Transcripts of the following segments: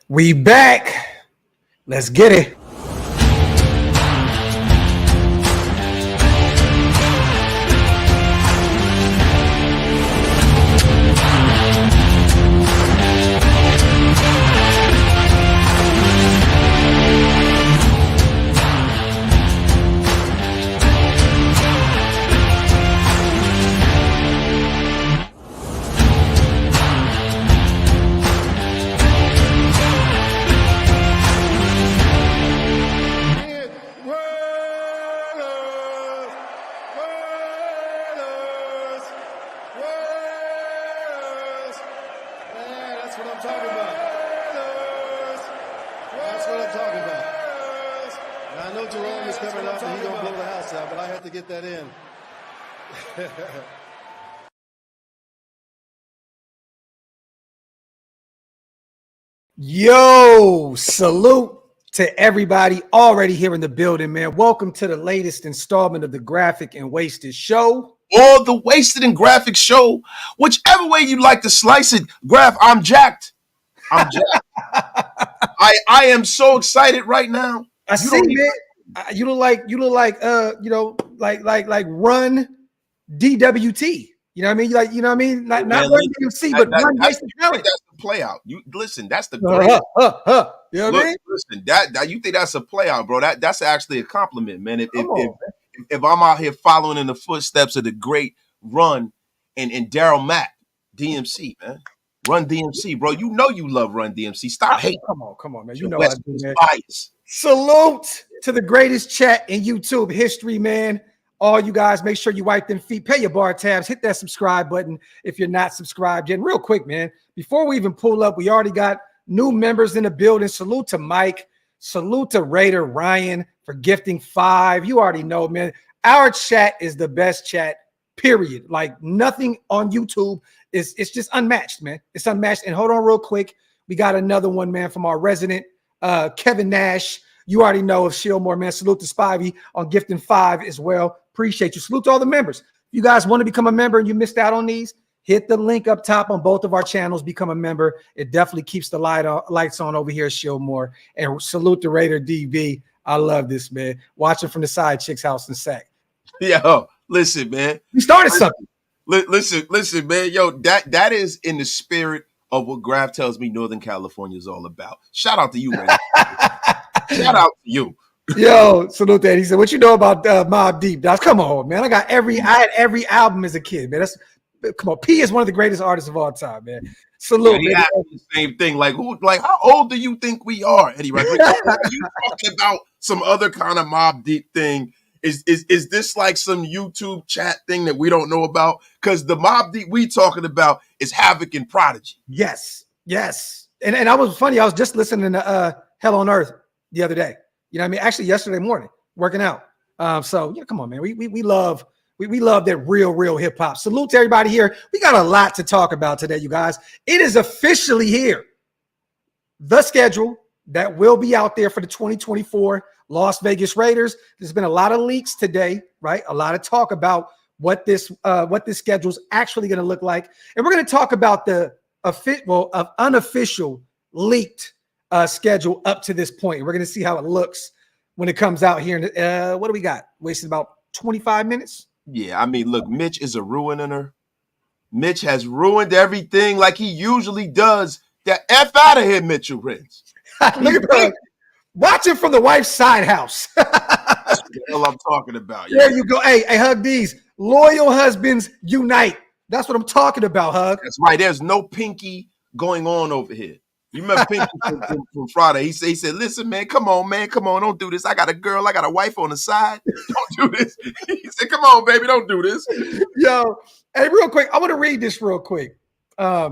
We back. Let's get it. Yo, salute to everybody already here in the building, man. Welcome to the latest installment of the Graphk and Wasted Show. Or the Wasted and Graphic Show. Whichever way you like to slice it. Graph, I'm jacked. I am so excited right now. I see, man. You look like run DWT. You know what I mean? Like, you know what I mean? Not run DMC, but run Wasted Talent. That's the play out. You listen, that's the great. You know what I mean? Listen, that you think that's a play out, bro. That's actually a compliment, man. If I'm out here following in the footsteps of the great Run and Daryl Mack, DMC, man. Run DMC, bro. You know you love Run DMC. Stop hating. Come on, man. You know I do, man. Bias. Salute to the greatest chat in YouTube history, man. All you guys, make sure you wipe them feet, pay your bar tabs, hit that subscribe button if you're not subscribed yet. And real quick, man, before we even pull up, we already got new members in the building. Salute to Mike. Salute to Raider Ryan for gifting 5. You already know, man. Our chat is the best chat, period. Like nothing on YouTube it's just unmatched, man. It's unmatched. And hold on real quick. We got another one, man, from our resident Kevin Nash. You already know of Shieldmore, man. Salute to Spivey on gifting 5 as well. Appreciate you. Salute to all the members. If you guys want to become a member and you missed out on these, hit the link up top on both of our channels. Become a member. It definitely keeps the lights on over here at Shieldmore. And salute to Raider DB. I love this, man. Watching from the side, Chick's house in Sac. Yo, listen, man. We started something. Listen, man. Yo, that is in the spirit of what Graphk tells me Northern California is all about. Shout out to you, man. Shout out to you. Yo, salute that. He said, "What you know about Mobb Deep?" That's come on, man. I had every album as a kid, man. Come on. P is one of the greatest artists of all time, man. Salute. Yeah, the same thing. Like, how old do you think we are, Eddie? Right? You talking about some other kind of Mobb Deep thing? Is this like some YouTube chat thing that we don't know about? Because the Mobb Deep we talking about is Havoc and Prodigy. Yes. And I was funny. I was just listening to Hell on Earth the other day. You know what I mean? Actually, yesterday morning, working out. So yeah, come on, man. We love that real hip hop. Salute to everybody here. We got a lot to talk about today, you guys. It is officially here. The schedule that will be out there for the 2024 Las Vegas Raiders. There's been a lot of leaks today, right? A lot of talk about what this schedule is actually going to look like, and we're going to talk about the unofficial leaked schedule up to this point. We're going to see how it looks when it comes out here. What do we got? Wasted about 25 minutes. Yeah, I mean, look, Mitch is a ruiner. Mitch has ruined everything like he usually does. Get F out of here, Mitchell Renz. Look at that. Watching from the wife's side house. That's what the hell I'm talking about. There you go. Hey, Hug D's. Loyal husbands unite. That's what I'm talking about, Hug. That's right. There's no pinky going on over here. You remember Pinky from Friday? He said, listen, man, come on, don't do this. I got a girl, I got a wife on the side. Don't do this. He said, come on, baby, don't do this. Yo, hey, real quick, I want to read this real quick. I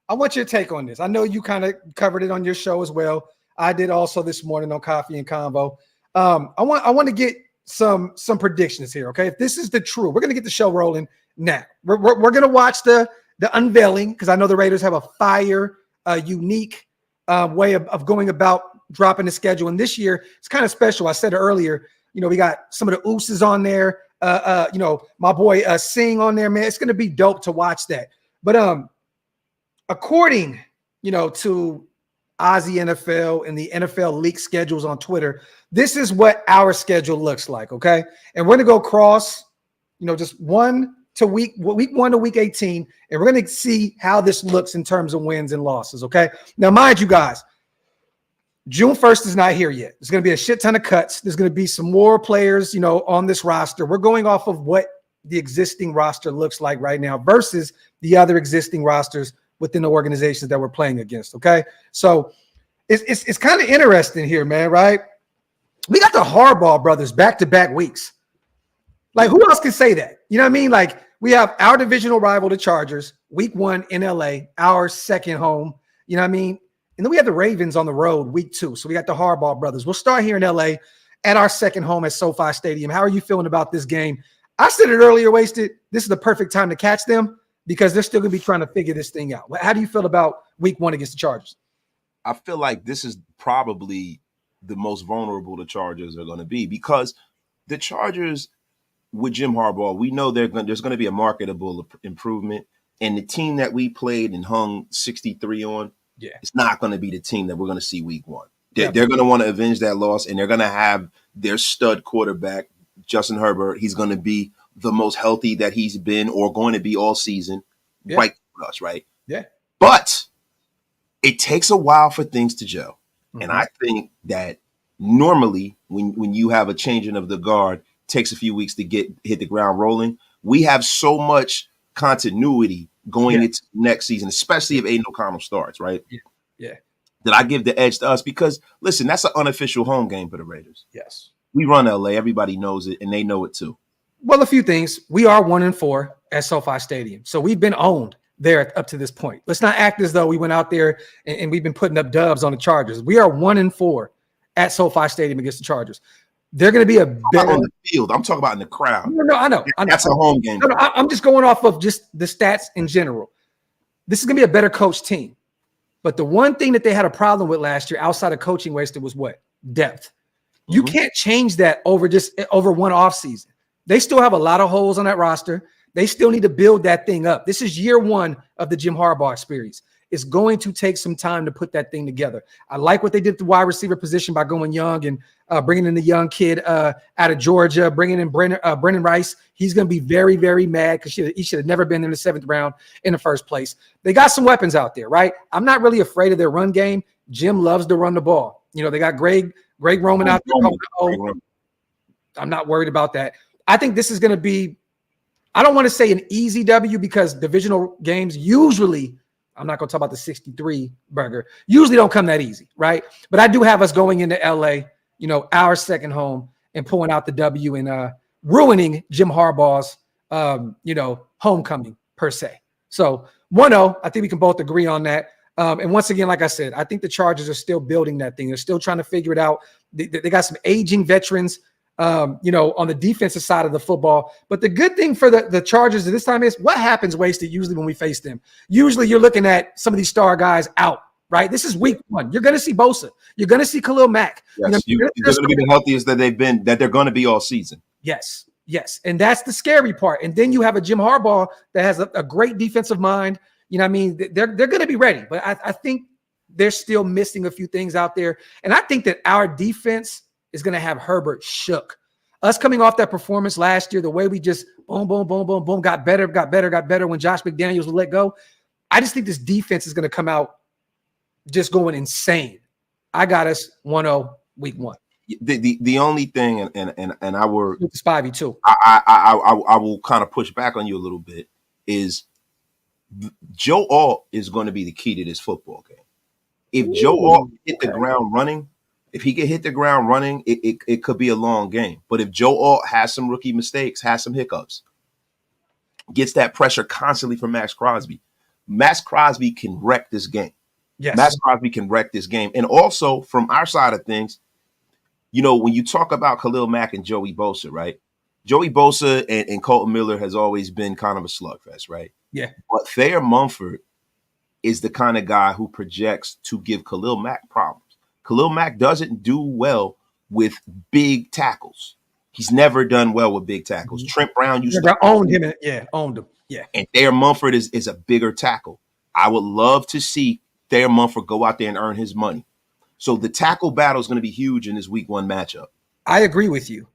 want your take on this. I know you kind of covered it on your show as well. I did also this morning on Coffee and Convo. I want to get some predictions here, okay? If this is the true, we're going to get the show rolling now. We're going to watch the unveiling because I know the Raiders have a fire unique way of going about dropping the schedule. And this year, it's kind of special. I said it earlier, we got some of the ooses on there. My boy Sing on there, man. It's going to be dope to watch that. But according, to Aussie NFL and the NFL leak schedules on Twitter, this is what our schedule looks like, okay? And we're going to go cross, just week 1 to week 18, and we're going to see how this looks in terms of wins and losses, okay? Now, mind you guys, June 1st is not here yet. There's going to be a shit ton of cuts. There's going to be some more players, on this roster. We're going off of what the existing roster looks like right now versus the other existing rosters within the organizations that we're playing against, okay? So it's kind of interesting here, man, right? We got the Harbaugh brothers back-to-back weeks. Like, who else can say that? You know what I mean? Like, we have our divisional rival, the Chargers, week 1 in LA, our second home. You know what I mean? And then we have the Ravens on the road week 2. So we got the Harbaugh brothers. We'll start here in LA at our second home at SoFi Stadium. How are you feeling about this game? I said it earlier, Wasted. This is the perfect time to catch them because they're still going to be trying to figure this thing out. How do you feel about week 1 against the Chargers? I feel like this is probably the most vulnerable the Chargers are going to be because the Chargers with Jim Harbaugh, we know there's going to be a marketable improvement. And the team that we played and hung 63 on, it's not going to be the team that we're going to see week 1. They're going to want to avenge that loss, and they're going to have their stud quarterback, Justin Herbert. He's going to be the most healthy that he's been or going to be all season. Right for us, right? Yeah. But it takes a while for things to gel. Mm-hmm. And I think that normally when you have a changing of the guard, it takes a few weeks to hit the ground rolling. We have so much continuity going into next season, especially if Aiden O'Connell starts, right? Yeah. That I give the edge to us because, listen, that's an unofficial home game for the Raiders. Yes. We run LA. Everybody knows it, and they know it too. Well, a few things. We are 1-4 at SoFi Stadium. So we've been owned there up to this point. Let's not act as though we went out there and we've been putting up dubs on the Chargers. We are 1-4 at SoFi Stadium against the Chargers. They're going to be a better on the field. I'm talking about in the crowd. No, I know. That's a home game. No, I'm just going off of just the stats in general. This is going to be a better coached team. But the one thing that they had a problem with last year outside of coaching wasted was what? Depth. Mm-hmm. You can't change that over one offseason. They still have a lot of holes on that roster. They still need to build that thing up. This is year 1 of the Jim Harbaugh experience. It's going to take some time to put that thing together. I like what they did at the wide receiver position by going young and bringing in the young kid out of Georgia, bringing in Brennan Rice. He's going to be very, very mad because he should have never been in the 7th round in the first place. They got some weapons out there, right? I'm not really afraid of their run game. Jim loves to run the ball. They got Greg Roman out there. I'm not worried about that. I think this is going to be, I don't want to say an easy W because divisional games usually, I'm not going to talk about the 63 burger, usually don't come that easy, right? But I do have us going into LA, our second home and pulling out the W and ruining Jim Harbaugh's, homecoming per se. So 1-0, I think we can both agree on that. And once again, like I said, I think the Chargers are still building that thing. They're still trying to figure it out. They got some aging veterans, on the defensive side of the football. But the good thing for the Chargers at this time is what happens wasted usually when we face them. Usually you're looking at some of these star guys out, right? This is week 1. You're going to see Bosa. You're going to see Khalil Mack. Yes, they're going to be the healthiest that they're going to be all season. Yes. And that's the scary part. And then you have a Jim Harbaugh that has a great defensive mind. They're going to be ready. But I think they're still missing a few things out there. And I think that our defense is going to have Herbert shook. Us coming off that performance last year, the way we just boom, boom, boom, boom, boom, got better when Josh McDaniels was let go. I just think this defense is going to come out just going insane. I got us 1-0 week 1. The only thing, and I were it's 5-2. I will kind of push back on you a little bit, is Joe Alt is going to be the key to this football game. If Joe Alt hit the ground running, if he can hit the ground running, it could be a long game. But if Joe Alt has some rookie mistakes, has some hiccups, gets that pressure constantly from Max Crosby can wreck this game. Yes. Max Crosby can wreck this game. And also, from our side of things, when you talk about Khalil Mack and Joey Bosa, right? Joey Bosa and Colton Miller has always been kind of a slugfest, right? Yeah. But Thayer Mumford is the kind of guy who projects to give Khalil Mack problems. Khalil Mack doesn't do well with big tackles. He's never done well with big tackles. Mm-hmm. Trent Brown used to owned him. Owned him. Yeah. And Thayer Mumford is a bigger tackle. I would love to see Thayer Munford go out there and earn his money. So the tackle battle is going to be huge in this week 1 matchup. I agree with you,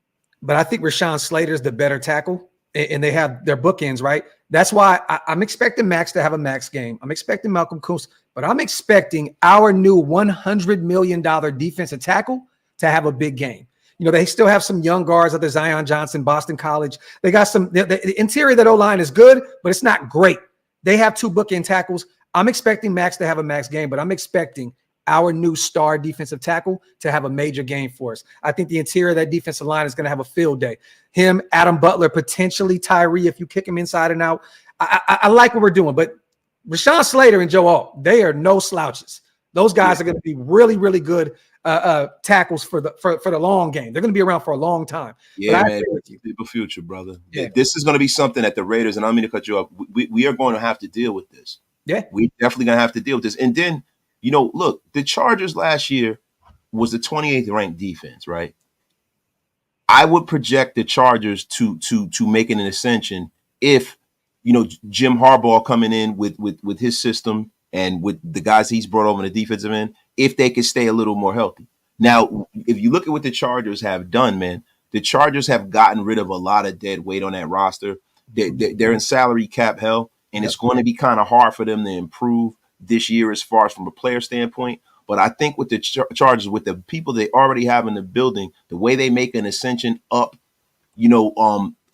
but I think Rashawn Slater is the better tackle, and they have their bookends, right? That's why I'm expecting Max to have a Max game. I'm expecting Malcolm Kuntz, but I'm expecting our new $100 million defensive tackle to have a big game. You know, they still have some young guards at the Zion Johnson, Boston College. They got some, the interior of that O-line is good, but it's not great. They have 2 bookend tackles. I'm expecting Max to have a Max game, but I'm expecting our new star defensive tackle to have a major game for us. I think the interior of that defensive line is going to have a field day. Him, Adam Butler, potentially Tyree if you kick him inside and out. I like what we're doing, but Rashawn Slater and Joe Alt, they are no slouches. Those guys are going to be really, really good tackles for the long game. They're going to be around for a long time. Yeah, man, people future, brother. Yeah. This is going to be something that the Raiders, and I don't mean to cut you off, we are going to have to deal with this. Yeah. We're definitely going to have to deal with this. And then, you know, look, the Chargers last year was the 28th ranked defense, right? I would project the Chargers to make an ascension if, you know, Jim Harbaugh coming in with his system and with the guys he's brought over in the defensive end, if they could stay a little more healthy. Now, if you look at what the Chargers have done, man, the Chargers have gotten rid of a lot of dead weight on that roster. They're in salary cap hell, and it's going to be kind of hard for them to improve this year as far as from a player standpoint. But I think with the Chargers, with the people they already have in the building, the way they make an ascension up, you know,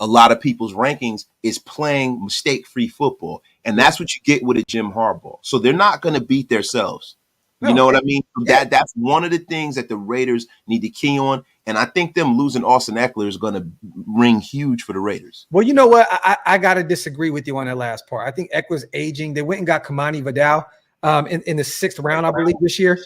a lot of people's rankings is playing mistake-free football. And that's what you get with a Jim Harbaugh. So they're not going to beat themselves. You know what I mean? Yeah. That's one of the things that the Raiders need to key on. And I think them losing Austin Eckler is going to ring huge for the Raiders. Well, you know what? I got to disagree with you on that last part. I think Eckler's aging. They went and got Kamani Vidal in the 6th round, I believe, this year.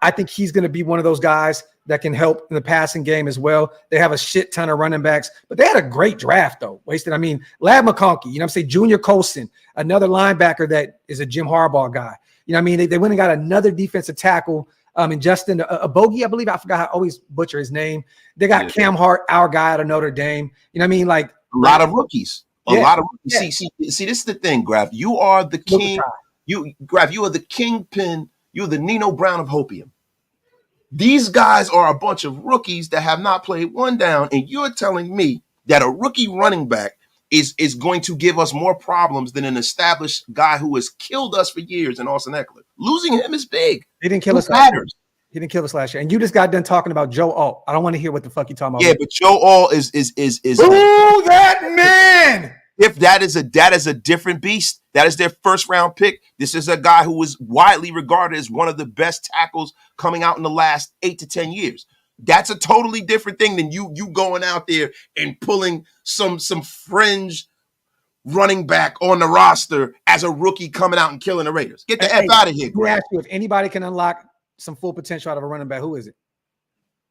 I think he's going to be one of those guys that can help in the passing game as well. They have a shit ton of running backs, but they had a great draft, though. Wasted. I mean, Lad McConkey, you know what I'm saying? Junior Colson, another linebacker that is a Jim Harbaugh guy. You know what I mean? They went and got another defensive tackle, and Justin a Bogey, I believe. I forgot. I always butcher his name. They got Cam Hart, our guy out of Notre Dame. You know what I mean? Like a lot of rookies. A lot of rookies. See, this is the thing, Graphk. You are the king. Graphk, you are the kingpin. You're the Nino Brown of Hopium. These guys are a bunch of rookies that have not played one down, and you're telling me that a rookie running back is going to give us more problems than an established guy who has killed us for years in Austin Eckler. Losing him is big. He didn't kill us last year. He didn't kill us last year. And you just got done talking about Joe Alt. I don't want to hear what the fuck you talking about. Yeah, but Joe Alt is ooh, that man. If that is a different beast. That is their first round pick. This is a guy who was widely regarded as one of the best tackles coming out in the last 8 to 10 years. That's a totally different thing than you going out there and pulling some fringe running back on the roster as a rookie coming out and killing the Raiders. Get the F out of here, Greg. If anybody can unlock some full potential out of a running back, who is it?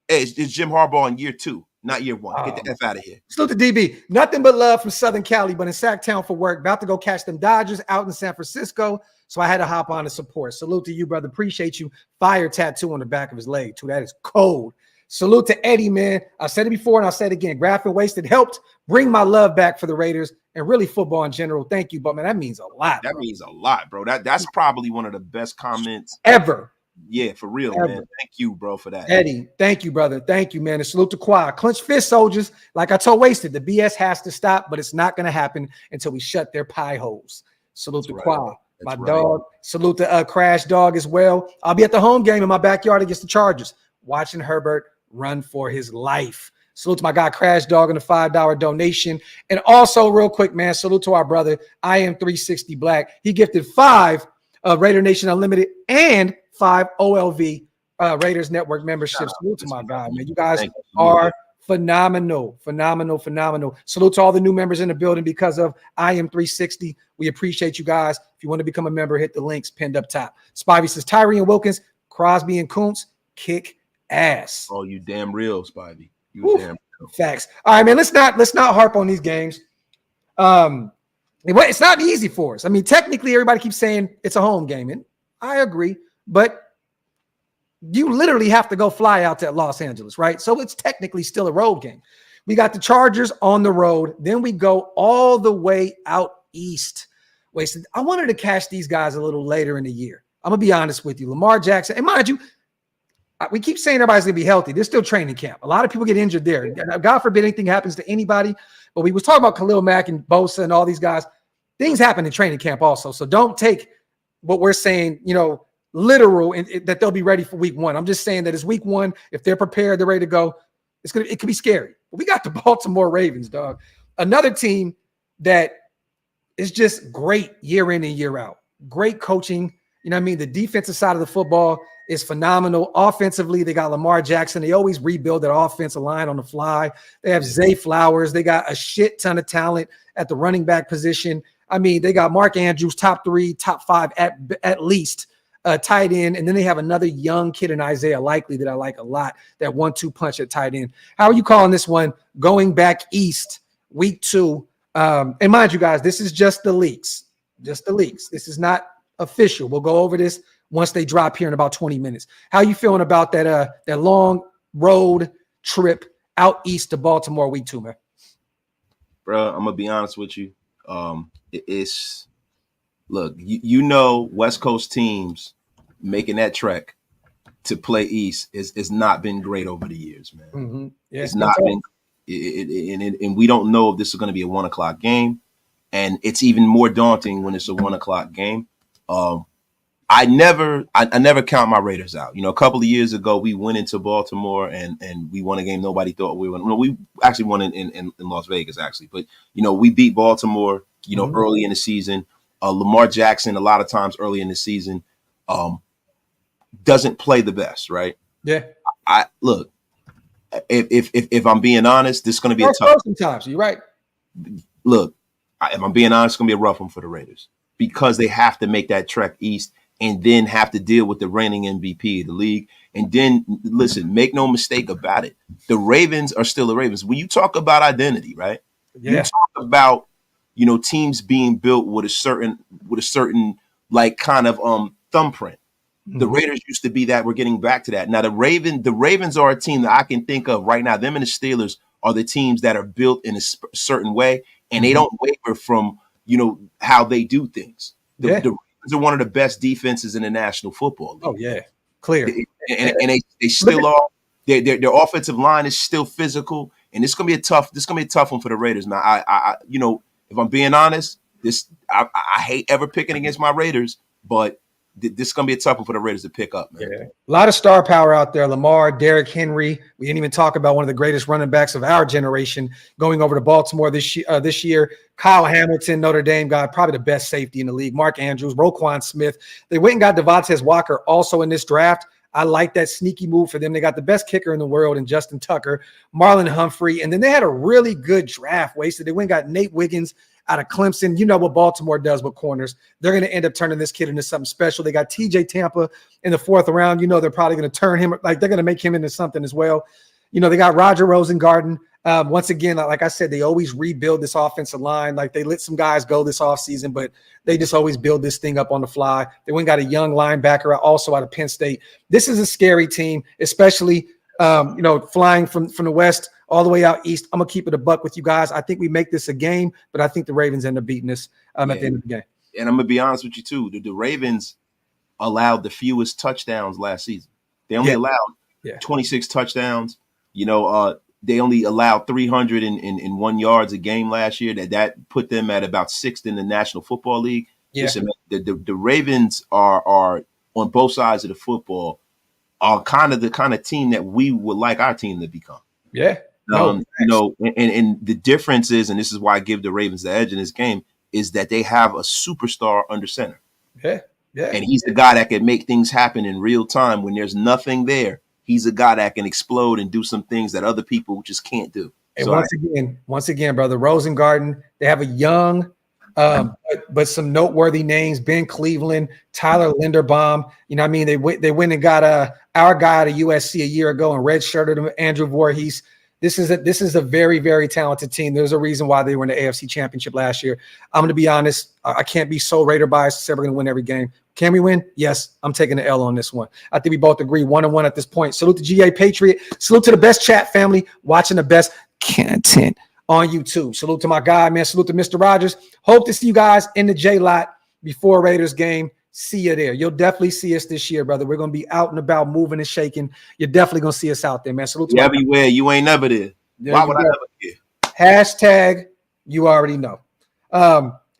Hey, it's Jim Harbaugh in year 2, not year 1. Get the F out of here. Salute to DB. Nothing but love from Southern Cali, but in Sacktown for work. About to go catch them Dodgers out in San Francisco, so I had to hop on to support. Salute to you, brother. Appreciate you. Fire tattoo on the back of his leg, too. That is cold. Salute to Eddie, man. I said it before and I'll say it again. Graphk and Wasted helped bring my love back for the Raiders and really football in general. Thank you, but man, that means a lot. That means a lot, bro. That's probably one of the best comments ever. Yeah, for real, man. Thank you, bro, for that. Eddie, thank you, brother. Thank you, man. And salute to Quad. Clench fist, soldiers. Like I told Wasted, the BS has to stop, but it's not going to happen until we shut their pie holes. Salute to Quad. My dog. Salute to Crash Dog as well. I'll be at the home game in my backyard against the Chargers, watching Herbert run for his life. Salute to my guy Crash Dog on the $5 donation. And also, real quick, man, salute to our brother, I Am 360 Black. He gifted 5 Raider Nation Unlimited and 5 OLV Raiders Network memberships. Salute to my guy, man. You guys are phenomenal. Salute to all the new members in the building because of I Am 360. We appreciate you guys. If you want to become a member, hit the links pinned up top. Spivey says Tyree and Wilkins, Crosby and Kuntz, kick ass. Oh, you damn real, Spivey. You damn real. Facts. All right, man. Let's not harp on these games. It's not easy for us. I mean, technically, everybody keeps saying it's a home game, and I agree, but you literally have to go fly out to Los Angeles, right? So it's technically still a road game. We got the Chargers on the road. Then we go all the way out east. Wasted. I wanted to catch these guys a little later in the year. I'm going to be honest with you. Lamar Jackson, and mind you, we keep saying everybody's going to be healthy. There's still training camp. A lot of people get injured there. God forbid anything happens to anybody. But we was talking about Khalil Mack and Bosa and all these guys. Things happen in training camp also. So don't take what we're saying, literal and that they'll be ready for week 1. I'm just saying that it's week 1. If they're prepared, they're ready to go. It could be scary. But we got the Baltimore Ravens, dog. Another team that is just great year in and year out. Great coaching. You know what I mean? The defensive side of the football is phenomenal. Offensively, they got Lamar Jackson. They always rebuild that offensive line on the fly. They have Zay Flowers. They got a shit ton of talent at the running back position. I mean, they got Mark Andrews, top 3, top 5 at least, tight end. And then they have another young kid in Isaiah Likely that I like a lot, that 1-2 punch at tight end. How are you calling this one going back east, week 2? And mind you guys, this is just the leaks. Just the leaks. This is not official. We'll go over this once they drop here in about 20 minutes. How you feeling about that long road trip out east to Baltimore week 2, man? Bro, I'm gonna be honest with you. West Coast teams making that trek to play east is not been great over the years, man. Mm-hmm. Yeah, it's not been, and we don't know if this is going to be a 1 o'clock game, and it's even more daunting when it's a 1 o'clock game. I never count my Raiders out. A couple of years ago, we went into Baltimore and we won a game nobody thought we would. No, we actually won in Las Vegas, actually. But, we beat Baltimore, early in the season. Lamar Jackson, a lot of times early in the season, doesn't play the best, right? Yeah. Look, if I'm being honest, this is going to be a tough. Sometimes you're right. Look, if I'm being honest, it's going to be a rough one for the Raiders because they have to make that trek east and then have to deal with the reigning MVP of the league. And then, listen, make no mistake about it. The Ravens are still the Ravens. When you talk about identity, right? Yeah. You talk about, teams being built with a certain like kind of thumbprint. The Raiders used to be that. We're getting back to that. Now, the Ravens are a team that I can think of right now. Them and the Steelers are the teams that are built in a certain way, and they don't waver from, how they do things. The Ravens are one of the best defenses in the National Football League. Oh, yeah. Clear. And they still are. Their offensive line is still physical, and it's gonna be a tough one for the Raiders. Now, I if I'm being honest, I hate ever picking against my Raiders, but this is going to be a tough one for the Raiders to pick up, man. Yeah. A lot of star power out there. Lamar, Derrick Henry. We didn't even talk about one of the greatest running backs of our generation going over to Baltimore this year. Kyle Hamilton, Notre Dame guy, probably the best safety in the league. Mark Andrews, Roquan Smith. They went and got Devontae Walker also in this draft. I like that sneaky move for them. They got the best kicker in the world in Justin Tucker, Marlon Humphrey, and then they had a really good draft wasted. They went and got Nate Wiggins out of Clemson. You know what Baltimore does with corners. They're going to end up turning this kid into something special. They got TJ Tampa in the 4th round. They're probably going to turn him, like they're going to make him into something as well. They got Roger Rosengarten. Once again, like I said, they always rebuild this offensive line. Like they let some guys go this offseason, but they just always build this thing up on the fly. They went and got a young linebacker also out of Penn State. This is a scary team, especially flying from the West all the way out east. I'm going to keep it a buck with you guys. I think we make this a game, but I think the Ravens end up beating us at the end of the game. And I'm going to be honest with you, too. The Ravens allowed the fewest touchdowns last season. They only allowed 26 touchdowns. They only allowed 301 yards a game last year. That put them at about 6th in the National Football League. Yeah. Listen, the Ravens are on both sides of the football are the kind of team that we would like our team to become. Yeah. And the difference is, and this is why I give the Ravens the edge in this game, is that they have a superstar under center. Yeah. Yeah. And he's the guy that can make things happen in real time when there's nothing there. He's a guy that can explode and do some things that other people just can't do. And so once again, brother, Rosengarten, they have a young, but some noteworthy names: Ben Cleveland, Tyler Linderbaum. They went and got our guy at USC a year ago and redshirted him, Andrew Voorhees. This is a very, very talented team. There's a reason why they were in the AFC Championship last year. I'm going to be honest. I can't be so Raider biased to say we're going to win every game. Can we win? Yes. I'm taking the L on this one. I think we both agree 1-1 at this point. Salute to GA Patriot. Salute to the best chat family watching the best content on YouTube. Salute to my guy, man. Salute to Mr. Rogers. Hope to see you guys in the J-Lot before Raiders game. see you there. You'll definitely see us this year, brother. We're going to be out and about, moving and shaking. You're definitely going to see us out there, man. Salute to everywhere. You ain't never there. Why would I never care? Hashtag, you already know.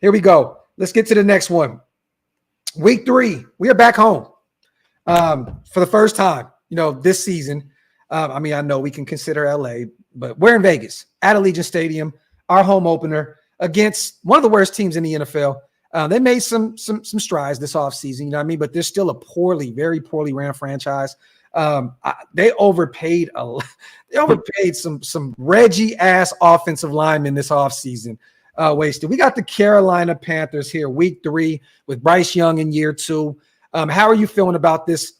Here we go. Let's get to the next one. Week 3, we are back home for the first time, this season. I know we can consider LA, but we're in Vegas at Allegiant Stadium, our home opener against one of the worst teams in the NFL. They made some strides this offseason, but they're still a very poorly ran franchise. They overpaid a lot. They overpaid some Reggie ass offensive linemen this offseason. Wasted. We got the Carolina Panthers here, week 3 with Bryce Young in year 2. How are you feeling about this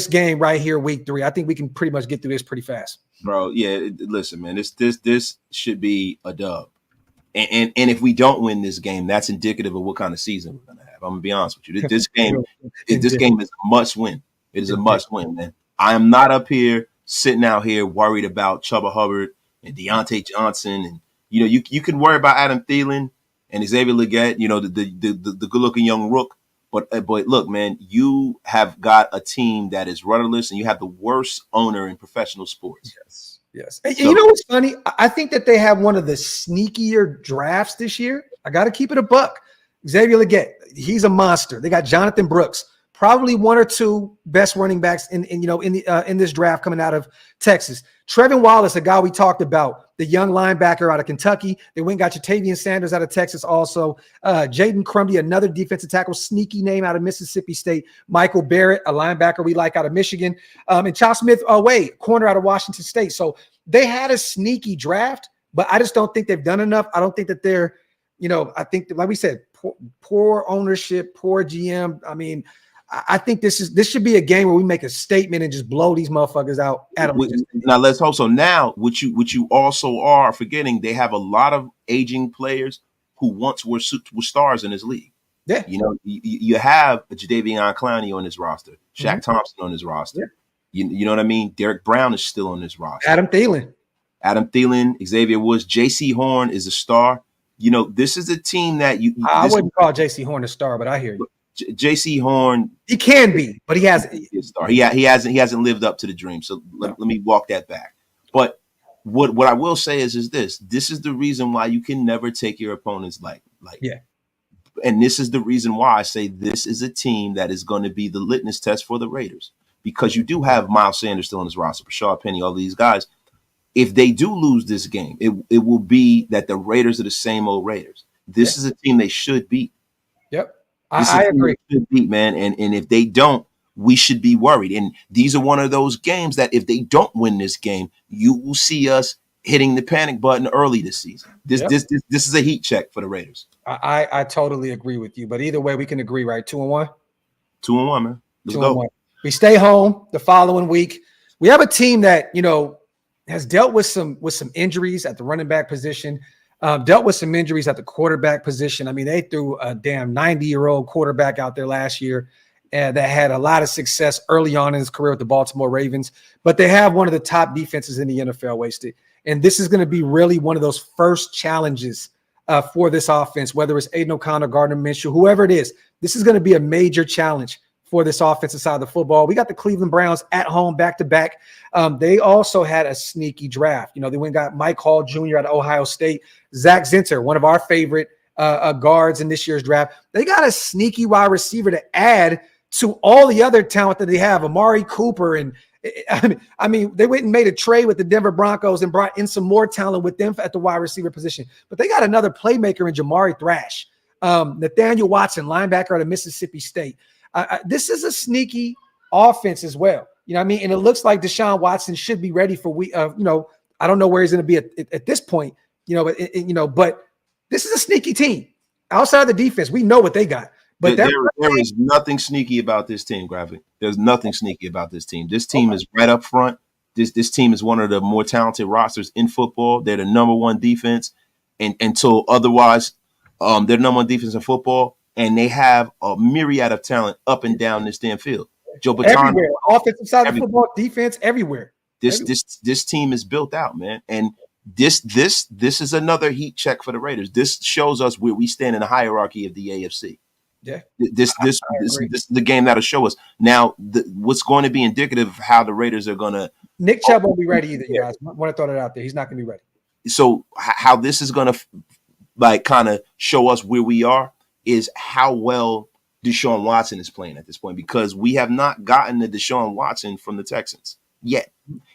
game right here, week 3? I think we can pretty much get through this pretty fast, bro. Yeah, listen, man, this should be a dub. And if we don't win this game, that's indicative of what kind of season we're gonna have. I'm gonna be honest with you. This game is a must win. It is a must win, man. I am not up here sitting out here worried about Chuba Hubbard and Deontay Johnson, and you can worry about Adam Thielen and Xavier Legette, the good looking young rook. But look, man, you have got a team that is rudderless, and you have the worst owner in professional sports. Yes. And you know what's funny? I think that they have one of the sneakier drafts this year. I got to keep it a buck. Xavier Legette, he's a monster. They got Jonathan Brooks, probably one or two best running backs in this draft coming out of Texas. Trevin Wallace, a guy we talked about, the young linebacker out of Kentucky. They went and got Jatavian Sanders out of Texas also. Jaden Crumby, another defensive tackle, sneaky name out of Mississippi State. Michael Barrett, a linebacker we like out of Michigan. And Charles Smith, corner out of Washington State. So they had a sneaky draft, but I just don't think they've done enough. I don't think that they're, I think, like we said, poor ownership, poor GM. I think this should be a game where we make a statement and just blow these motherfuckers out. Now let's hope so. Now, what you also are forgetting, they have a lot of aging players who once were stars in this league. Yeah, you have Jadeveon Clowney on this roster, Shaq Thompson on this roster. Yeah. You know what I mean? Derek Brown is still on this roster. Adam Thielen, Xavier Woods, J.C. Horn is a star. This is a team that I wouldn't call J.C. Horn a star, but I hear you. J.C. Horn, he can be, but he hasn't. He hasn't lived up to the dream. So let me walk that back. But what I will say is this is the reason why you can never take your opponents lightly. Yeah. And this is the reason why I say this is a team that is going to be the litmus test for the Raiders, because you do have Miles Sanders still on his roster, Rashard Penny, all these guys. If they do lose this game, it will be that the Raiders are the same old Raiders. This is a team they should beat. Yep. I agree. Beat, man. And if they don't, we should be worried. And these are one of those games that if they don't win this game, you will see us hitting the panic button early this season. This is a heat check for the Raiders. I totally agree with you. But either way, we can agree, right? 2-1? 2-1, man. Let's go. We stay home the following week. We have a team that, has dealt with some injuries at the running back position. Dealt with some injuries at the quarterback position. They threw a damn 90-year-old quarterback out there last year that had a lot of success early on in his career with the Baltimore Ravens. But they have one of the top defenses in the NFL, Wasted. And this is going to be really one of those first challenges for this offense, whether it's Aiden O'Connor, Gardner Minshew, whoever it is. This is going to be a major challenge for this offensive side of the football. We got the Cleveland Browns at home back-to-back. They also had a sneaky draft. They went and got Mike Hall Jr. out of Ohio State, Zach Zinter, one of our favorite guards in this year's draft. They got a sneaky wide receiver to add to all the other talent that they have, Amari Cooper. And they went and made a trade with the Denver Broncos and brought in some more talent with them at the wide receiver position. But they got another playmaker in Jamari Thrash, Nathaniel Watson, linebacker out of Mississippi State. This is a sneaky offense as well. And it looks like Deshaun Watson should be ready for I don't know where he's going to be at this point, but this is a sneaky team. Outside of the defense, we know what they got. But there is nothing sneaky about this team, Graphk. There's nothing sneaky about this team. This team is right up front. This team is one of the more talented rosters in football. They're the number one defense, and until otherwise, they're the number one defense in football, and they have a myriad of talent up and down this damn field. Joe Baton, everywhere, offensive side of football, defense, everywhere. This team is built out, man, and this is another heat check for the Raiders. This shows us where we stand in the hierarchy of the AFC. Yeah. This is the game that'll show us. Now, what's going to be indicative of how the Raiders are going to. Nick Chubb won't be ready either, you guys. I want to throw that out there. He's not going to be ready. So how this is going to like kind of show us where we are is how well Deshaun Watson is playing at this point, because we have not gotten the Deshaun Watson from the Texans yet.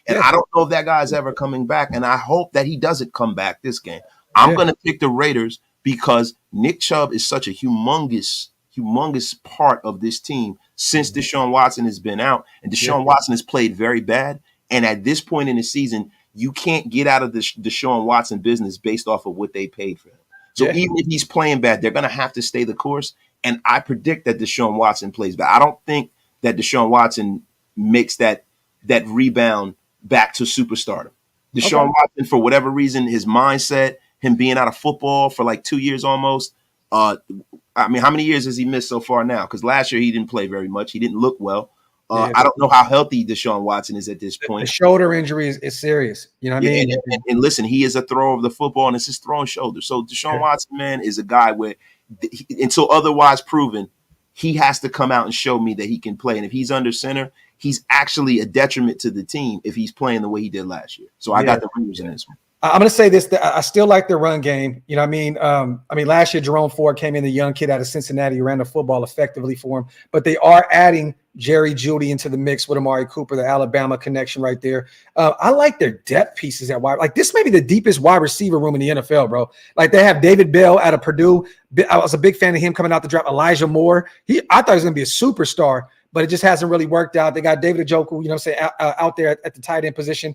And I don't know if that guy's ever coming back, and I hope that he doesn't come back this game. I'm going to pick the Raiders because Nick Chubb is such a humongous part of this team since Deshaun Watson has been out, and Deshaun Watson has played very bad. And at this point in the season, you can't get out of the Deshaun Watson business based off of what they paid for him. So even if he's playing bad, they're going to have to stay the course. And I predict that Deshaun Watson plays bad. I don't think that Deshaun Watson makes that rebound back to superstardom. Deshaun Watson, for whatever reason, his mindset, him being out of football for like 2 years almost. I mean, how many years has he missed so far now? Because last year he didn't play very much. He didn't look well. I don't know how healthy Deshaun Watson is at this point. The shoulder injury is serious. You know what I mean? And listen, he is a thrower of the football, and it's his throwing shoulder. So Deshaun Watson, man, is a guy where until otherwise proven, he has to come out and show me that he can play. And if he's under center, he's actually a detriment to the team if he's playing the way he did last year. So I got the Raiders in this one. I'm going to say this. I still like their run game. You know what I mean? Last year, Jerome Ford came in, the young kid out of Cincinnati, ran the football effectively for him. But they are adding Jerry Jeudy into the mix with Amari Cooper, the Alabama connection right there. I like their depth pieces at wide. Like, this may be the deepest wide receiver room in the NFL, bro. Like, they have David Bell out of Purdue. I was a big fan of him coming out the draft. Elijah Moore. I thought he was going to be a superstar, but it just hasn't really worked out. They got David Njoku, you know what I'm saying, out there at the tight end position.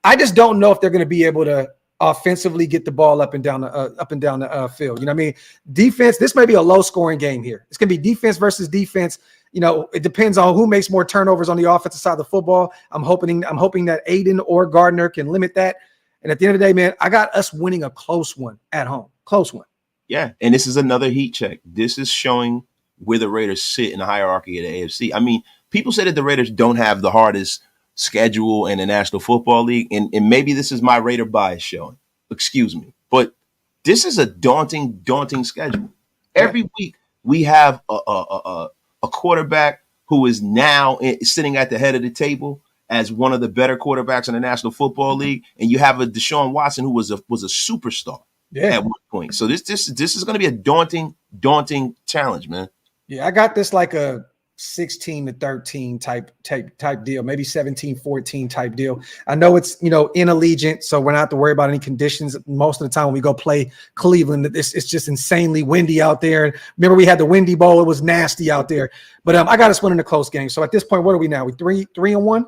I just don't know if they're going to be able to offensively get the ball up and down the field. You know what I mean? Defense, this may be a low-scoring game here. It's going to be defense versus defense. You know, it depends on who makes more turnovers on the offensive side of the football. I'm hoping that Aiden or Gardner can limit that. And at the end of the day, man, I got us winning a close one at home. Close one. Yeah, and this is another heat check. This is showing where the Raiders sit in the hierarchy of the AFC. I mean, people say that the Raiders don't have the hardest schedule in the National Football League, and maybe this is my Raider bias showing. Excuse me. But this is a daunting schedule. Every week we have a quarterback who is now sitting at the head of the table as one of the better quarterbacks in the National Football League, and you have a Deshaun Watson who was a superstar at one point. So this is going to be a daunting challenge, man. Yeah, I got this like a 16-13 type deal, maybe 17-14 type deal. I know it's, in Allegiant, so we're not have to worry about any conditions. Most of the time when we go play Cleveland, it's just insanely windy out there. Remember, we had the Windy Bowl; it was nasty out there. But I got us winning a close game. So at this point, what are we now? We 3-1?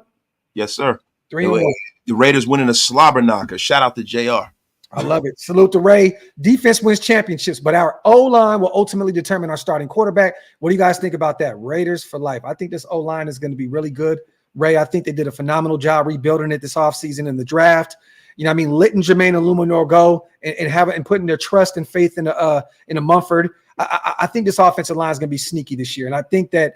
Yes, sir. 3-1. The Raiders winning a slobber knocker. Shout out to JR. I love it. Salute to Ray. Defense wins championships, but our O-line will ultimately determine our starting quarterback. What do you guys think about that? Raiders for life. I think this O-line is going to be really good. Ray, I think they did a phenomenal job rebuilding it this offseason in the draft. You know what I mean? Letting Jermaine Illuminor go and putting their trust and faith in a Mumford. I think this offensive line is going to be sneaky this year, and I think that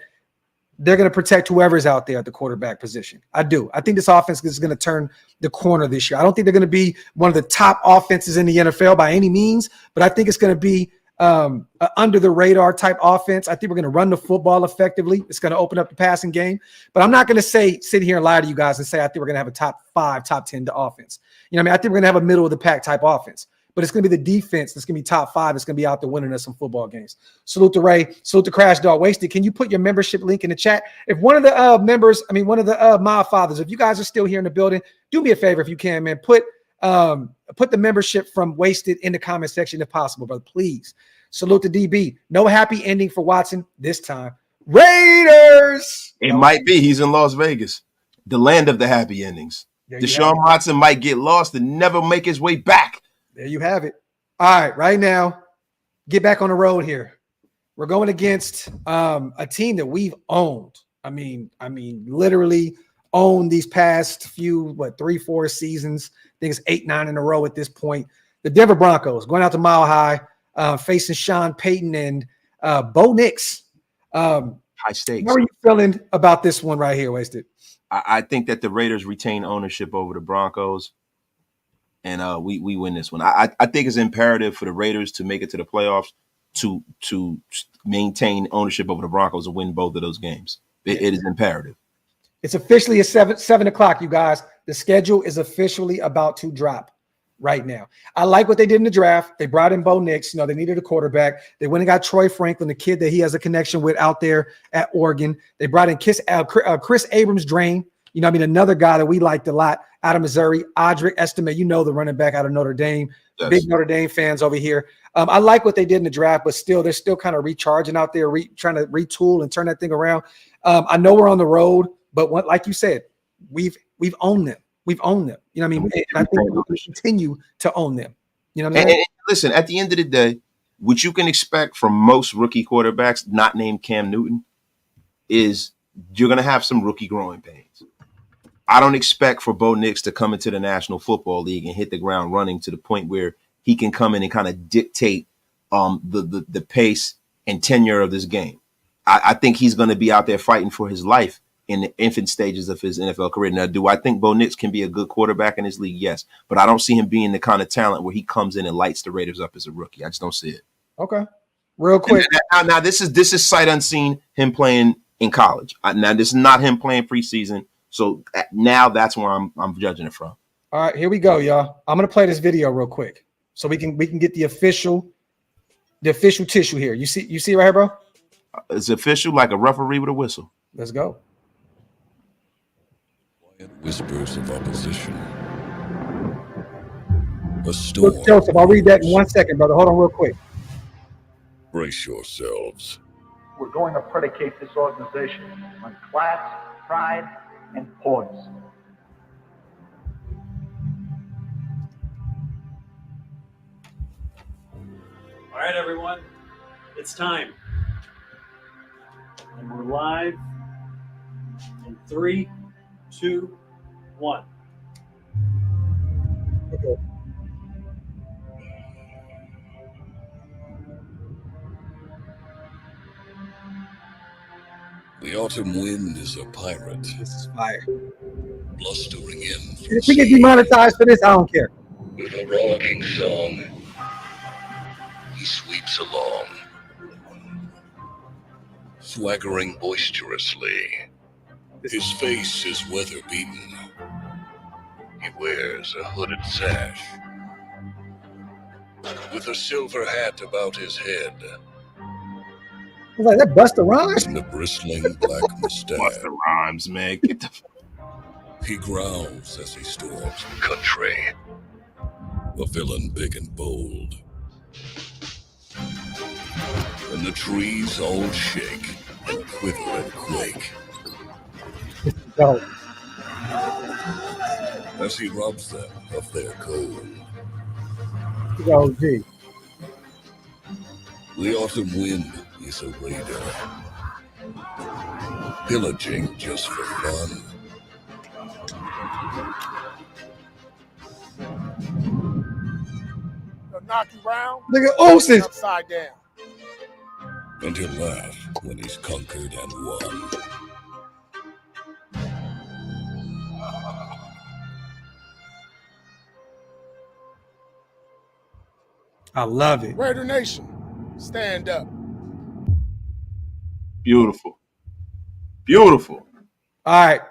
they're going to protect whoever's out there at the quarterback position. I do. I think this offense is going to turn the corner this year. I don't think they're going to be one of the top offenses in the NFL by any means, but I think it's going to be under the radar type offense. I think we're going to run the football effectively. It's going to open up the passing game, but I'm not going to sit here and lie to you guys and say I think we're going to have a top 5, top 10 offense. You know what I mean? I think we're going to have a middle of the pack type offense. But it's going to be the defense that's going to be top 5. It's going to be out there winning us some football games. Salute to Ray. Salute to Crash Dog Wasted. Can you put your membership link in the chat? If one of the one of the mob fathers, if you guys are still here in the building, do me a favor if you can, man. Put the membership from Wasted in the comment section if possible, brother. Please. Salute to DB. No happy ending for Watson this time. Raiders. It might be. He's in Las Vegas, the land of the happy endings. Deshaun Watson might get lost and never make his way back. There you have it. All right, right now, get back on the road here. We're going against a team that we've owned. I mean, literally owned these past few, 3-4 seasons. I think it's 8-9 in a row at this point. The Denver Broncos going out to Mile High, facing Sean Payton and Bo Nix. High stakes. How are you feeling about this one right here, Wasted? I think that the Raiders retain ownership over the Broncos. And we win this one. I think it's imperative for the Raiders to make it to the playoffs to maintain ownership over the Broncos and win both of those games. It is imperative. It's officially at 7 o'clock, you guys. The schedule is officially about to drop right now. I like what they did in the draft. They brought in Bo Nix. They needed a quarterback. They went and got Troy Franklin, the kid that he has a connection with out there at Oregon. They brought in Chris Abrams-Drain. Another guy that we liked a lot out of Missouri. Audric Estime, the running back out of Notre Dame. Yes. Big Notre Dame fans over here. I like what they did in the draft, but they're still kind of recharging out there, trying to retool and turn that thing around. I know we're on the road, but like you said, we've owned them. We've owned them. And I think we'll continue to own them. And listen, at the end of the day, what you can expect from most rookie quarterbacks not named Cam Newton is you're going to have some rookie growing pains. I don't expect for Bo Nix to come into the National Football League and hit the ground running to the point where he can come in and kind of dictate the pace and tenure of this game. I think he's going to be out there fighting for his life in the infant stages of his NFL career. Now, do I think Bo Nix can be a good quarterback in this league? Yes. But I don't see him being the kind of talent where he comes in and lights the Raiders up as a rookie. I just don't see it. Okay. Real quick. Now this is sight unseen, him playing in college. Now, this is not him playing preseason. So now that's where I'm judging it from. All right, here we go, y'all. I'm going to play this video real quick so we can get the official tissue here. You see right here, bro? It's official like a referee with a whistle. Let's go. Whispers of opposition. A storm. Look, Joseph, I'll read that in 1 second, brother. Hold on real quick. Brace yourselves. We're going to predicate this organization on class, pride, and poise. All right, everyone. It's time. And we're live in 3, 2, 1. Okay. The autumn wind is a pirate. This is fire. Blustering in from If we get demonetized for this, I don't care. with a rollicking song. He sweeps along, swaggering boisterously. His face is weather-beaten. He wears a hooded sash, with a silver hat about his head, I was like, that Busta Rhymes? and a bristling black mustache. Busta Rhymes, man. Get the He growls as he storms the country, a villain big and bold. And the trees all shake and quiver and quake No. as he robs them of their gold. Oh, gee. The autumn wind is a raider, pillaging just for fun. They'll knock you round, Look at Osis. upside down. And he'll laugh when he's conquered and won. I love it. Raider Nation, stand up. beautiful. Beautiful. All right.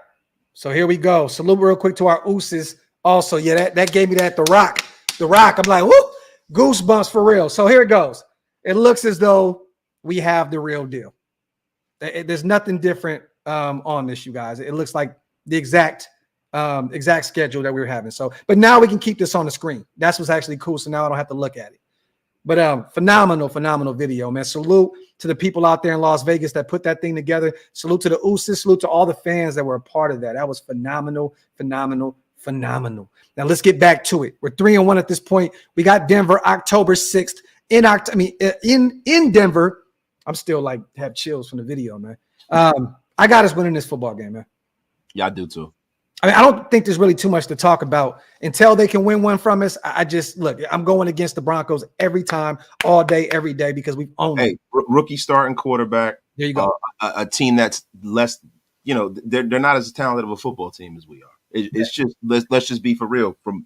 So here we go. Salute real quick to our Ooses. Also, yeah, that gave me that The Rock. The Rock. I'm like, whoo, goosebumps for real. So here it goes. It looks as though we have the real deal. There's nothing different on this, you guys. It looks like the exact schedule that we were having. So, but now we can keep this on the screen. That's what's actually cool. So now I don't have to look at it. But phenomenal video, man. Salute to the people out there in Las Vegas that put that thing together. Salute to the Ooses. Salute to all the fans that were a part of that. That was phenomenal. Now let's get back to it. We're 3-1 at this point. We got Denver October 6th in Denver. I'm still like have chills from the video, man. I got us winning this football game, man. Yeah, I do too. I mean, I don't think there's really too much to talk about until they can win one from us. I just look, I'm going against the Broncos every time, all day, every day, because we've owned Hey, rookie starting quarterback. There you go. A team that's less, they're not as talented of a football team as we are. It's just let's just be for real. From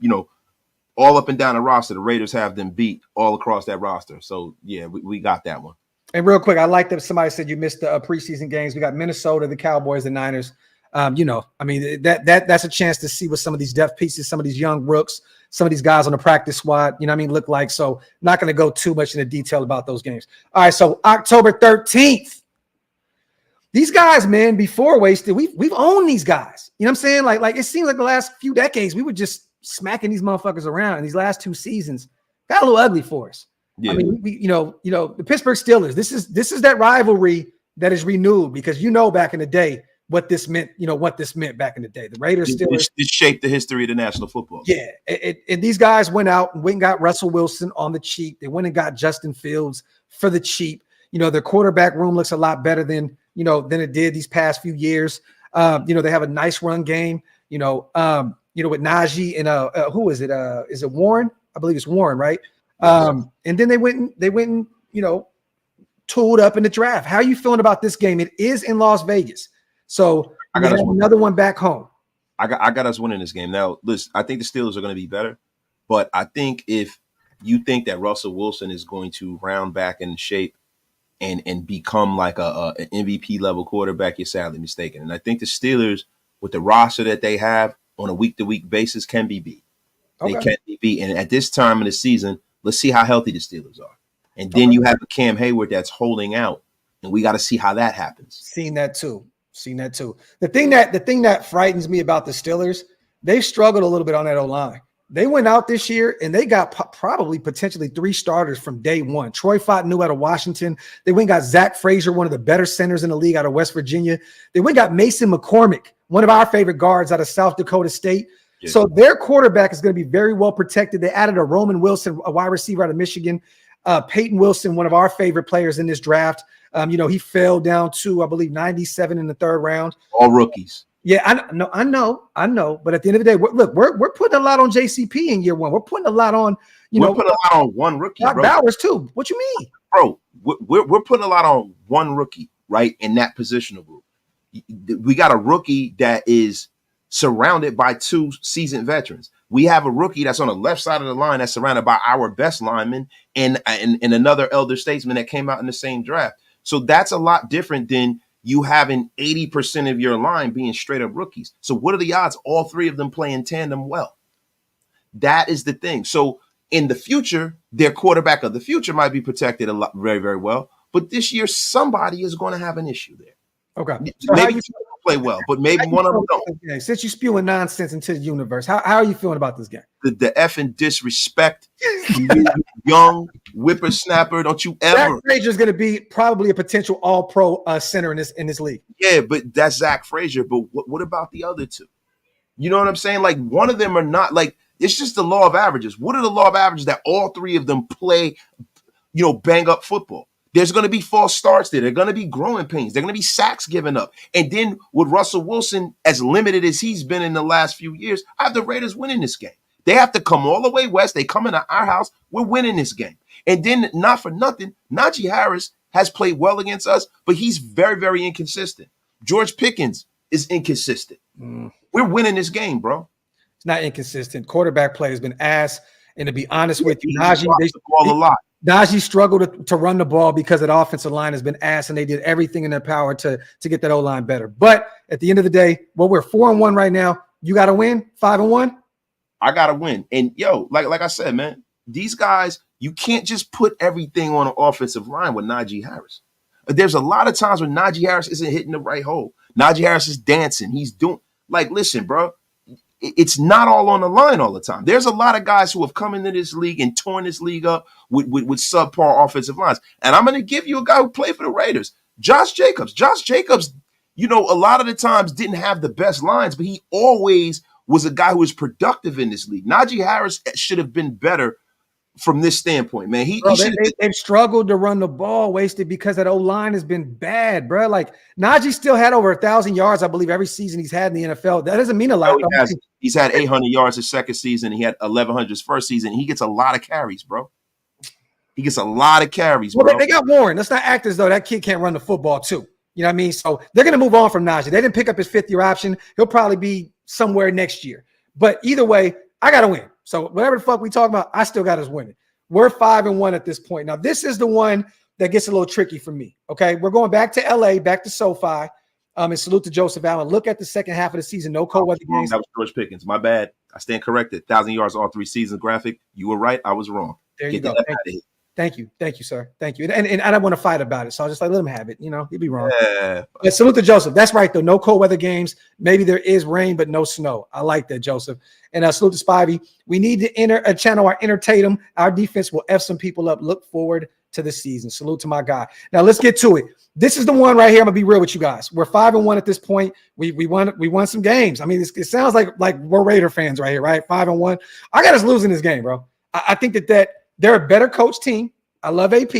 all up and down the roster, the Raiders have them beat all across that roster. So, yeah, we got that one. And real quick, I like that somebody said you missed the preseason games. We got Minnesota, the Cowboys, the Niners. That's a chance to see what some of these depth pieces, some of these young rooks, some of these guys on the practice squad, look like. So not going to go too much into detail about those games. All right, so October 13th. These guys, man, before Wasted, we've owned these guys. You know what I'm saying? Like it seems like the last few decades we were just smacking these motherfuckers around. And these last 2 seasons got a little ugly for us. Yeah. I mean, the Pittsburgh Steelers. This is that rivalry that is renewed because back in the day what this meant. What this meant back in the day. The Raiders Steelers. It shaped the history of the National Football. Yeah, and these guys went out and got Russell Wilson on the cheap. They went and got Justin Fields for the cheap. Their quarterback room looks a lot better than it did these past few years. They have a nice run game. With Najee and who is it? Is it Warren? I believe it's Warren, right? And then they went and tooled up in the draft. How are you feeling about this game? It is in Las Vegas, so I got another one back home. I got us winning this game. Now, listen, I think the Steelers are going to be better, but I think if you think that Russell Wilson is going to round back in shape and become like an MVP level quarterback, you're sadly mistaken. And I think the Steelers, with the roster that they have on a week-to-week basis, can be beat. They can be beat. And at this time of the season, let's see how healthy the Steelers are. And then you have a Cam Hayward that's holding out, and we got to see how that happens. Seen that too. The thing that frightens me about the Steelers, they struggled a little bit on that O-line. They went out this year and they got probably potentially 3 starters from day one. Troy Fautanu out of Washington. They went and got Zach Frazier, one of the better centers in the league out of West Virginia. They went and got Mason McCormick, one of our favorite guards out of South Dakota State. Yeah. So their quarterback is going to be very well protected. They added a Roman Wilson, a wide receiver out of Michigan. Peyton Wilson, one of our favorite players in this draft. He fell down to, I believe, 97 in the 3rd round. All rookies. Yeah, I know. But at the end of the day, we're putting a lot on JCP in year one. We're putting a lot on, we're putting a lot on one rookie, bro. Bowers too. What you mean, bro? We're putting a lot on one rookie, right? In that positional group, we got a rookie that is surrounded by 2 seasoned veterans. We have a rookie that's on the left side of the line that's surrounded by our best lineman and another elder statesman that came out in the same draft. So that's a lot different than you having 80% of your line being straight up rookies. So what are the odds all 3 of them play in tandem well? That is the thing. So in the future, their quarterback of the future might be protected a lot, very, very well. But this year, somebody is going to have an issue there. Okay. So maybe play well, but maybe one of them don't. Since you're spewing nonsense into the universe, how are you feeling about this game? The effing disrespect, young whippersnapper. Don't you ever? Zach Frazier is going to be probably a potential All-Pro center in this league. Yeah, but that's Zach Frazier. But what about the other 2? You know what I'm saying? Like one of them are not like. It's just the law of averages. What are the law of averages that all 3 of them play? Bang up football. There's going to be false starts there. There are going to be growing pains. There are going to be sacks given up. And then with Russell Wilson, as limited as he's been in the last few years, I have the Raiders winning this game. They have to come all the way west. They come into our house. We're winning this game. And then, not for nothing, Najee Harris has played well against us, but he's very, very inconsistent. George Pickens is inconsistent. We're winning this game, bro. It's not inconsistent. Quarterback play has been ass. And to be honest with you, Najee, a lot. Najee struggled to run the ball because that offensive line has been ass, and they did everything in their power to get that O-line better. But at the end of the day, we're 4-1 right now. You got to win 5-1. I got to win. And like I said, man, these guys, you can't just put everything on an offensive line with Najee Harris. There's a lot of times when Najee Harris isn't hitting the right hole. Najee Harris is dancing. He's doing listen, bro. It's not all on the line all the time. There's a lot of guys who have come into this league and torn this league up with subpar offensive lines. And I'm going to give you a guy who played for the Raiders, Josh Jacobs. Josh Jacobs, a lot of the times didn't have the best lines, but he always was a guy who was productive in this league. Najee Harris should have been better from this standpoint, man. They've struggled to run the ball, Wasted, because that O-line has been bad, bro. Like Najee still had over 1,000 yards, I believe, every season he's had in the NFL. That doesn't mean a lot. He's had 800 yards his second season. He had 1,100 his first season. He gets a lot of carries, bro. Well, they got Warren. Let's not act as though that kid can't run the football too. You know what I mean? So they're going to move on from Najee. They didn't pick up his 5th-year option. He'll probably be somewhere next year. But either way, I got to win. So whatever the fuck we talking about, I still got us winning. We're 5-1 at this point. Now, this is the one that gets a little tricky for me. Okay, we're going back to LA, back to SoFi. And salute to Joseph Allen. Look at the second half of the season. No cold weather games. That was George Pickens. My bad. I stand corrected. 1,000 yards all 3 seasons. Graphk. You were right. I was wrong. There you go. Thank you, sir. Thank you. And I don't want to fight about it, so I'll just let him have it. He'd be wrong. Yeah. But salute to Joseph. That's right, though. No cold weather games. Maybe there is rain, but no snow. I like that, Joseph. And salute to Spivey. We need to channel our entertain. Our defense will F some people up. Look forward to the season. Salute to my guy. Now let's get to it. This is the one right here. I'm gonna be real with you guys. We're 5-1 at this point. We won some games. I mean, it sounds like we're Raider fans right here, right? 5-1. I got us losing this game, bro. I think that they're a better coach team. I love AP.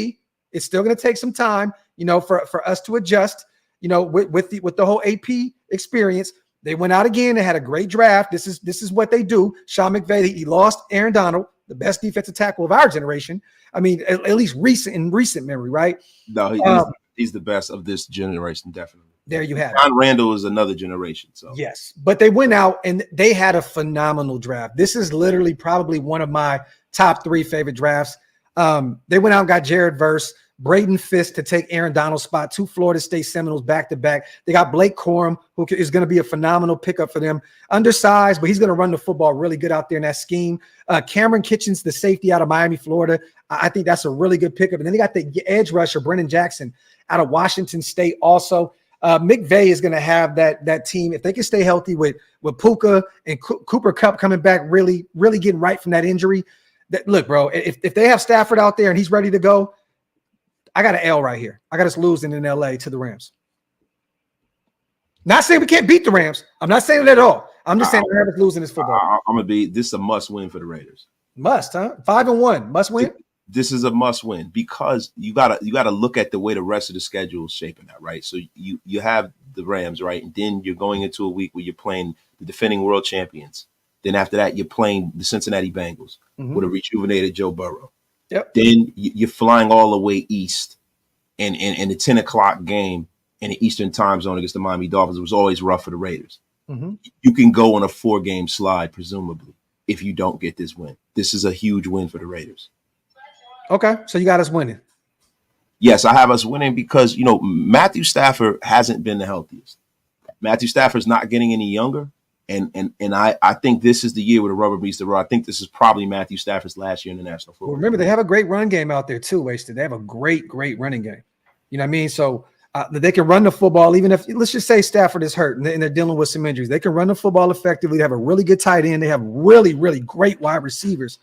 It's still gonna take some time, for us to adjust. With the whole AP experience. They went out again. They had a great draft. This is what they do. Sean McVay. He lost Aaron Donald, the best defensive tackle of our generation. I mean, at least in recent memory, right? No, he's the best of this generation, definitely. There you have John Randall is another generation. So yes, but they went out and they had a phenomenal draft. This is literally probably one of my top 3 favorite drafts. They went out and got Jared Verse, Braden Fisk to take Aaron Donald's spot, 2 Florida State Seminoles back-to-back. They got Blake Corum, who is going to be a phenomenal pickup for them. Undersized, but he's going to run the football really good out there in that scheme. Cameron Kitchens, the safety out of Miami, Florida. I think that's a really good pickup. And then they got the edge rusher, Brennan Jackson, out of Washington State also. McVay is going to have that team, if they can stay healthy with Puka and Cooper Kupp coming back, really, really getting right from that injury. Look, bro, if they have Stafford out there and he's ready to go, I got an L right here. I got us losing in LA to the Rams. Not saying we can't beat the Rams. I'm not saying it at all. I'm just saying the Rams losing this football. This is a must win for the Raiders. Must, huh? 5-1, must win. This is a must win because you gotta look at the way the rest of the schedule is shaping out, right? So you have the Rams, right, and then you're going into a week where you're playing the defending world champions. Then after that, you're playing the Cincinnati Bengals with a rejuvenated Joe Burrow. Yep. Then you're flying all the way east, and the 10 o'clock game in the Eastern time zone against the Miami Dolphins was always rough for the Raiders. You can go on a 4-game slide, presumably, if you don't get this win. This is a huge win for the Raiders. Okay, so you got us winning. Yes, I have us winning because, Matthew Stafford hasn't been the healthiest. Matthew Stafford's not getting any younger. And I think this is the year where the rubber meets the road. I think this is probably Matthew Stafford's last year in the National Football. Well, remember, they have a great run game out there too, Wasted. They have a great running game. You know what I mean? So they can run the football, even if, let's just say Stafford is hurt and they're dealing with some injuries. They can run the football effectively. They have a really good tight end. They have really, really great wide receivers.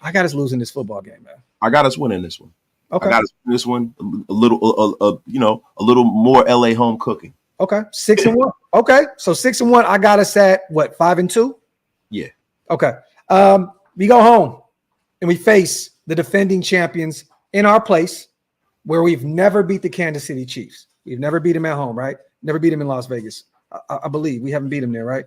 I got us losing this football game, man. I got us winning this one. Okay. I got us winning this one. A little more LA home cooking. Okay, 6-1. Okay, so 6-1. I got us at what, 5-2? Yeah. Okay. We go home and we face the defending champions in our place, where we've never beat the Kansas City Chiefs. We've never beat them at home, right? Never beat them in Las Vegas. I believe we haven't beat them there, right?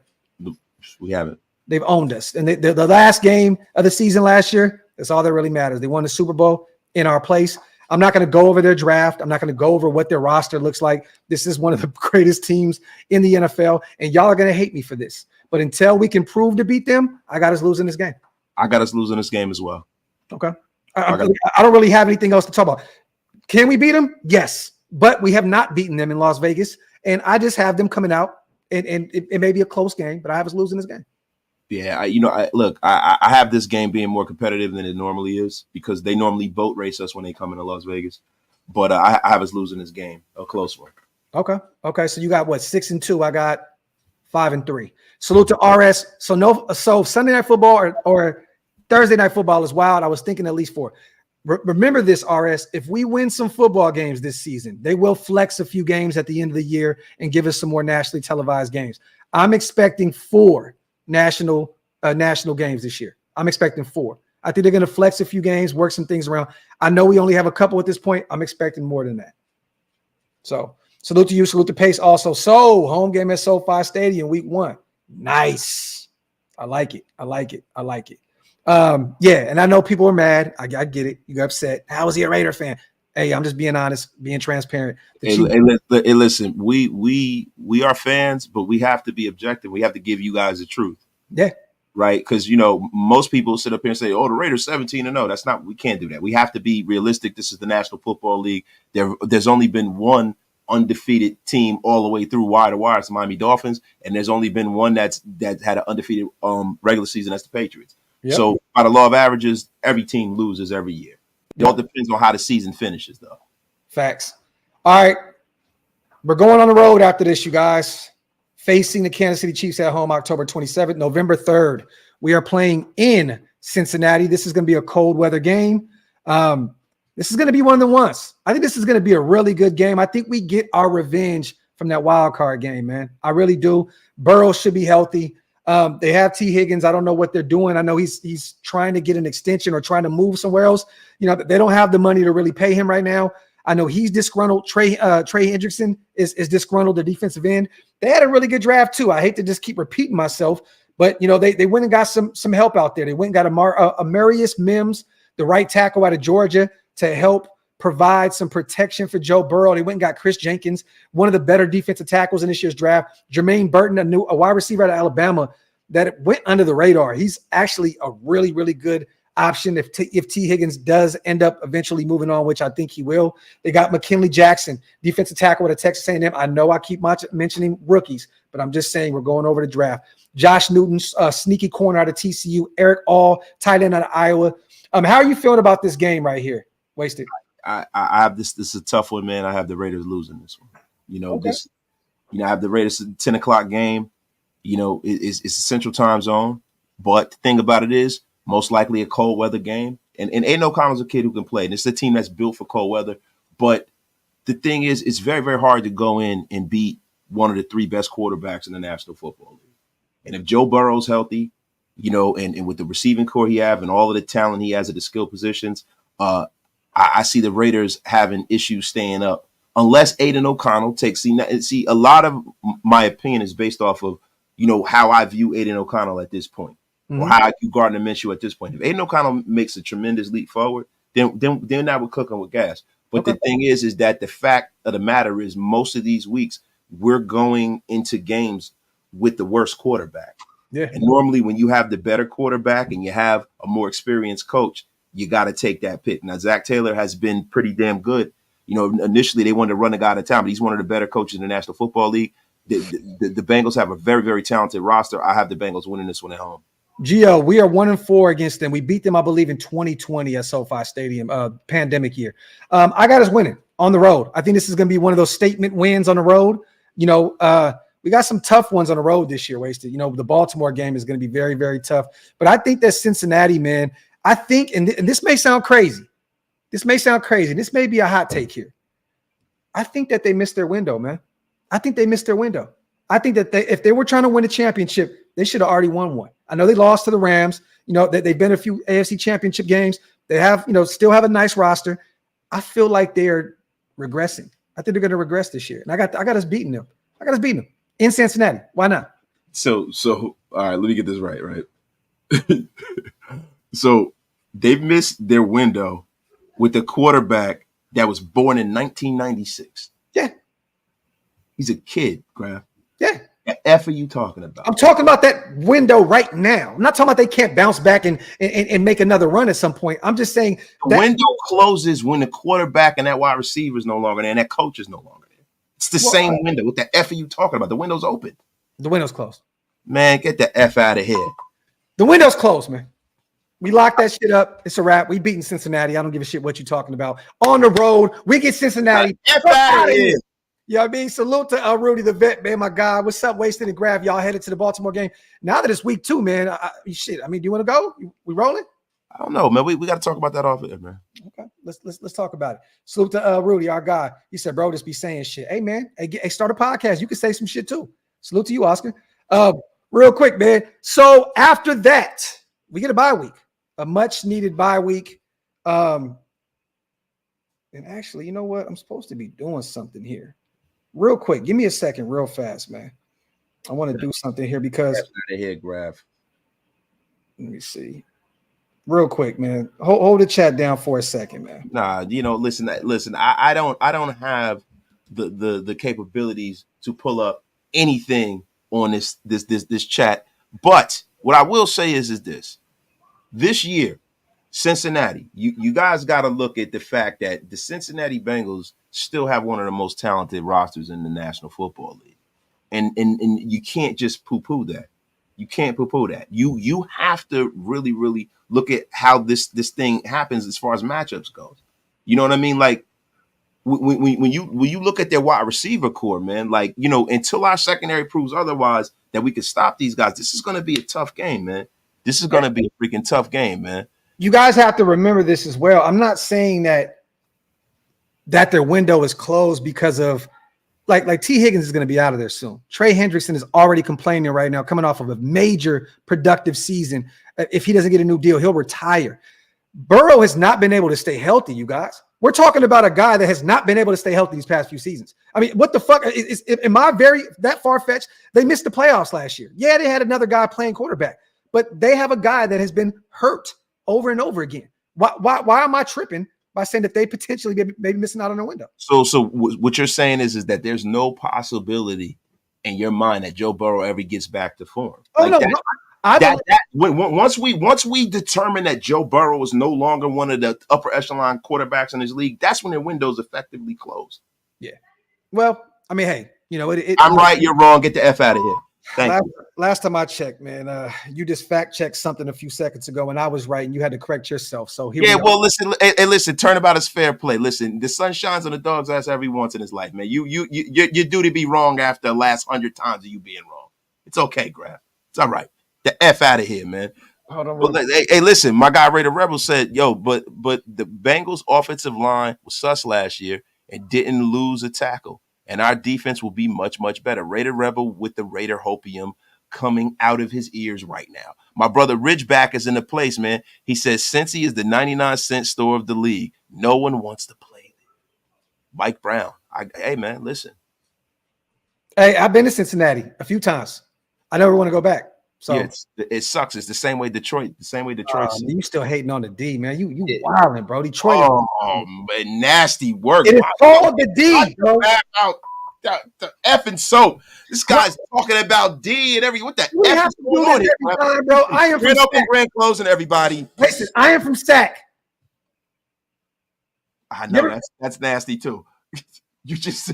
We haven't. They've owned us, and the last game of the season last year, that's all that really matters. They won the Super Bowl in our place. I'm not going to go over their draft. I'm not going to go over what their roster looks like. This is one of the greatest teams in the NFL, and y'all are going to hate me for this. But until we can prove to beat them, I got us losing this game. I got us losing this game as well. Okay. I don't really have anything else to talk about. Can we beat them? Yes, but we have not beaten them in Las Vegas, and I just have them coming out, and it may be a close game, but I have us losing this game. Yeah, I have this game being more competitive than it normally is because they normally boat race us when they come into Las Vegas. But I have us losing this game, a close one. Okay. So you got what, 6-2? I got 5-3. Salute to RS. So Sunday Night Football or Thursday Night Football is wild. I was thinking at least 4. Remember this, RS. If we win some football games this season, they will flex a few games at the end of the year and give us some more nationally televised games. I'm expecting 4 national games this year. I'm expecting 4. I think they're going to flex a few games, work some things around. I know we only have a couple at this point. I'm expecting more than that. So salute to you. Salute to Pace also. So home game at SoFi Stadium, week 1. Nice. I like it. Yeah, and I know people are mad. I get it. You got upset. How is he a Raider fan? Hey, I'm just being honest, being transparent. Hey, listen, we are fans, but we have to be objective. We have to give you guys the truth. Yeah. right? Because, you know, most people sit up here and say, oh, the Raiders 17-0. That's not, we can't do that. We have to be realistic. This is the National Football League. There's only been one undefeated team all the way through wire to wire. It's the Miami Dolphins. And there's only been one that had an undefeated regular season. That's the Patriots. Yep. So by the law of averages, every team loses every year. It all depends on how the season finishes, though. Facts. All right. We're going on the road after this, you guys. Facing the Kansas City Chiefs at home October 27th, November 3rd. We are playing in Cincinnati. This is going to be a cold weather game. This is going to be one of the ones. I think this is going to be a really good game. I think we get our revenge from that wild card game, man. I really do. Burrow should be healthy. They have T. Higgins. I don't know what they're doing. I know he's trying to get an extension or trying to move somewhere else. You know, they don't have the money to really pay him right now. I know he's disgruntled. Trey Hendrickson is disgruntled, the defensive end. They had a really good draft too. I hate to just keep repeating myself, but you know they went and got some help out there. They went and got Amarius Mims, the right tackle out of Georgia, to help provide some protection for Joe Burrow. They went and got Chris Jenkins, one of the better defensive tackles in this year's draft. Jermaine Burton, a wide receiver out of Alabama that went under the radar. He's actually a really, really good option if T. Higgins does end up eventually moving on, which I think he will. They got McKinley Jackson, defensive tackle with a Texas A&M. I know I keep mentioning rookies, but I'm just saying we're going over the draft. Josh Newton, sneaky corner out of TCU. Eric All, tight end out of Iowa. How are you feeling about this game right here? Wasted. I have this. This is a tough one, man. I have the Raiders losing this one. You know, okay. I have the Raiders 10 o'clock game. You know, it's a Central Time zone, but the thing about it is, most likely a cold weather game. And Aiden O'Connell's a kid who can play. And it's a team that's built for cold weather. But the thing is, it's very, very hard to go in and beat one of the three best quarterbacks in the National Football League. And if Joe Burrow's healthy, you know, and with the receiving core he have and all of the talent he has at the skill positions, I see the Raiders having issues staying up unless Aiden O'Connell takes – see, a lot of my opinion is based off of, you know, how I view Aiden O'Connell at this point. Or how I view Gardner Minshew at this point. If Aiden O'Connell makes a tremendous leap forward, then now we're cooking with gas. But the thing is that the fact of the matter is most of these weeks we're going into games with the worst quarterback. Yeah. And normally when you have the better quarterback and you have a more experienced coach, you got to take that pick. Now, Zach Taylor has been pretty damn good. You know, initially they wanted to run a guy out of town, but he's one of the better coaches in the National Football League. The Bengals have a very, very talented roster. I have the Bengals winning this one at home. Gio, we are 1-4 against them. We beat them, I believe, in 2020 at SoFi Stadium, pandemic year. I got us winning on the road. I think this is going to be one of those statement wins on the road. You know, we got some tough ones on the road this year, Wasted. You know, the Baltimore game is going to be very, very tough. But I think that Cincinnati, man, I think, and this may sound crazy. This may be a hot take here. I think that they missed their window, man. I think they missed their window. I think that if they were trying to win a championship, they should have already won one. I know they lost to the Rams. You know, they've been a few AFC championship games. They have, you know, still have a nice roster. I feel like they are regressing. I think they're going to regress this year. And I got us beating them. In Cincinnati. Why not? So all right, let me get this right? So they've missed their window with a quarterback that was born in 1996. Yeah. He's a kid, Graphk. Yeah. The F are you talking about? I'm talking about that window right now. I'm not talking about they can't bounce back and make another run at some point. I'm just saying the window closes when the quarterback and that wide receiver is no longer there and that coach is no longer there. It's the same window. What the F are you talking about? The window's open. The window's closed. Man, get the F out of here. The window's closed, man. We locked that shit up. It's a wrap. We beating Cincinnati. I don't give a shit what you're talking about. On the road, we get Cincinnati. F out of here. You know what I mean? Salute to Rudy the vet, man, my guy. What's up, Wasted and Graphk? Y'all headed to the Baltimore game. Now that it's week 2, man, shit. I mean, do you want to go? We rolling? I don't know, man. We got to talk about that off air, man. Okay, let's talk about it. Salute to Rudy, our guy. He said, bro, just be saying shit. Hey, man, hey, start a podcast. You can say some shit too. Salute to you, Oscar. Real quick, man. So after that, we get a bye week, a much-needed bye week. And actually, you know what? I'm supposed to be doing something here. Real quick, give me a second, real fast, man. I want to do something here because out of here, Graphk. Let me see. Real quick, man. Hold the chat down for a second, man. Nah, you know, listen. I don't have the capabilities to pull up anything on this chat, but What I will say is this year, Cincinnati, you guys got to look at the fact that the Cincinnati Bengals still have one of the most talented rosters in the National Football League. And you can't just poo-poo that. You can't poo-poo that. You have to really, really look at how this thing happens as far as matchups goes. You know what I mean? Like when you look at their wide receiver core, man, like, you know, until our secondary proves otherwise that we can stop these guys, this is going to be a tough game, man. This is going to be a freaking tough game, man. You guys have to remember this as well. I'm not saying that their window is closed because of like T. Higgins is going to be out of there soon. Trey Hendrickson is already complaining right now, coming off of a major productive season. If he doesn't get a new deal, he'll retire. Burrow has not been able to stay healthy, you guys. We're talking about a guy that has not been able to stay healthy these past few seasons. I mean, what the fuck? Am I that far-fetched? They missed the playoffs last year. Yeah, they had another guy playing quarterback, but they have a guy that has been hurt over and over again. Why am I tripping by saying that they potentially maybe missing out on their window? So what you're saying is that there's no possibility in your mind that Joe Burrow ever gets back to form. Once we determine that Joe Burrow is no longer one of the upper echelon quarterbacks in his league, that's when their window's effectively closed. Yeah. Well, I mean, hey, you know, I'm right, you're wrong. Get the F out of here. Last time I checked, man, you just fact checked something a few seconds ago, and I was right, and you had to correct yourself. So here we go. Well, listen. Turnabout is fair play. Listen, the sun shines on the dog's ass every once in his life, man. You're due to be wrong after the last 100 times of you being wrong. It's okay, Graphk. It's all right. The F out of here, man. Hold on. But, hey, listen, my guy Raider Rebel said, but the Bengals offensive line was sus last year and didn't lose a tackle. And our defense will be much, much better. Raider Rebel with the Raider Hopium coming out of his ears right now. My brother Ridgeback is in the place, man. He says, Cincy is the 99-cent store of the league. No one wants to play there. Mike Brown. Hey, man, listen. Hey, I've been to Cincinnati a few times. I never want to go back. So yeah, it sucks. It's the same way Detroit. You still hating on the D, man. You wilding, bro. Detroit. Oh, man, nasty work. It is called the D, bro. The effing soap. This guy's talking about D and every. What the F is going on here, time, bro? I am from up and grand closing, everybody. Listen, I am from Sac. I know that's nasty too. You just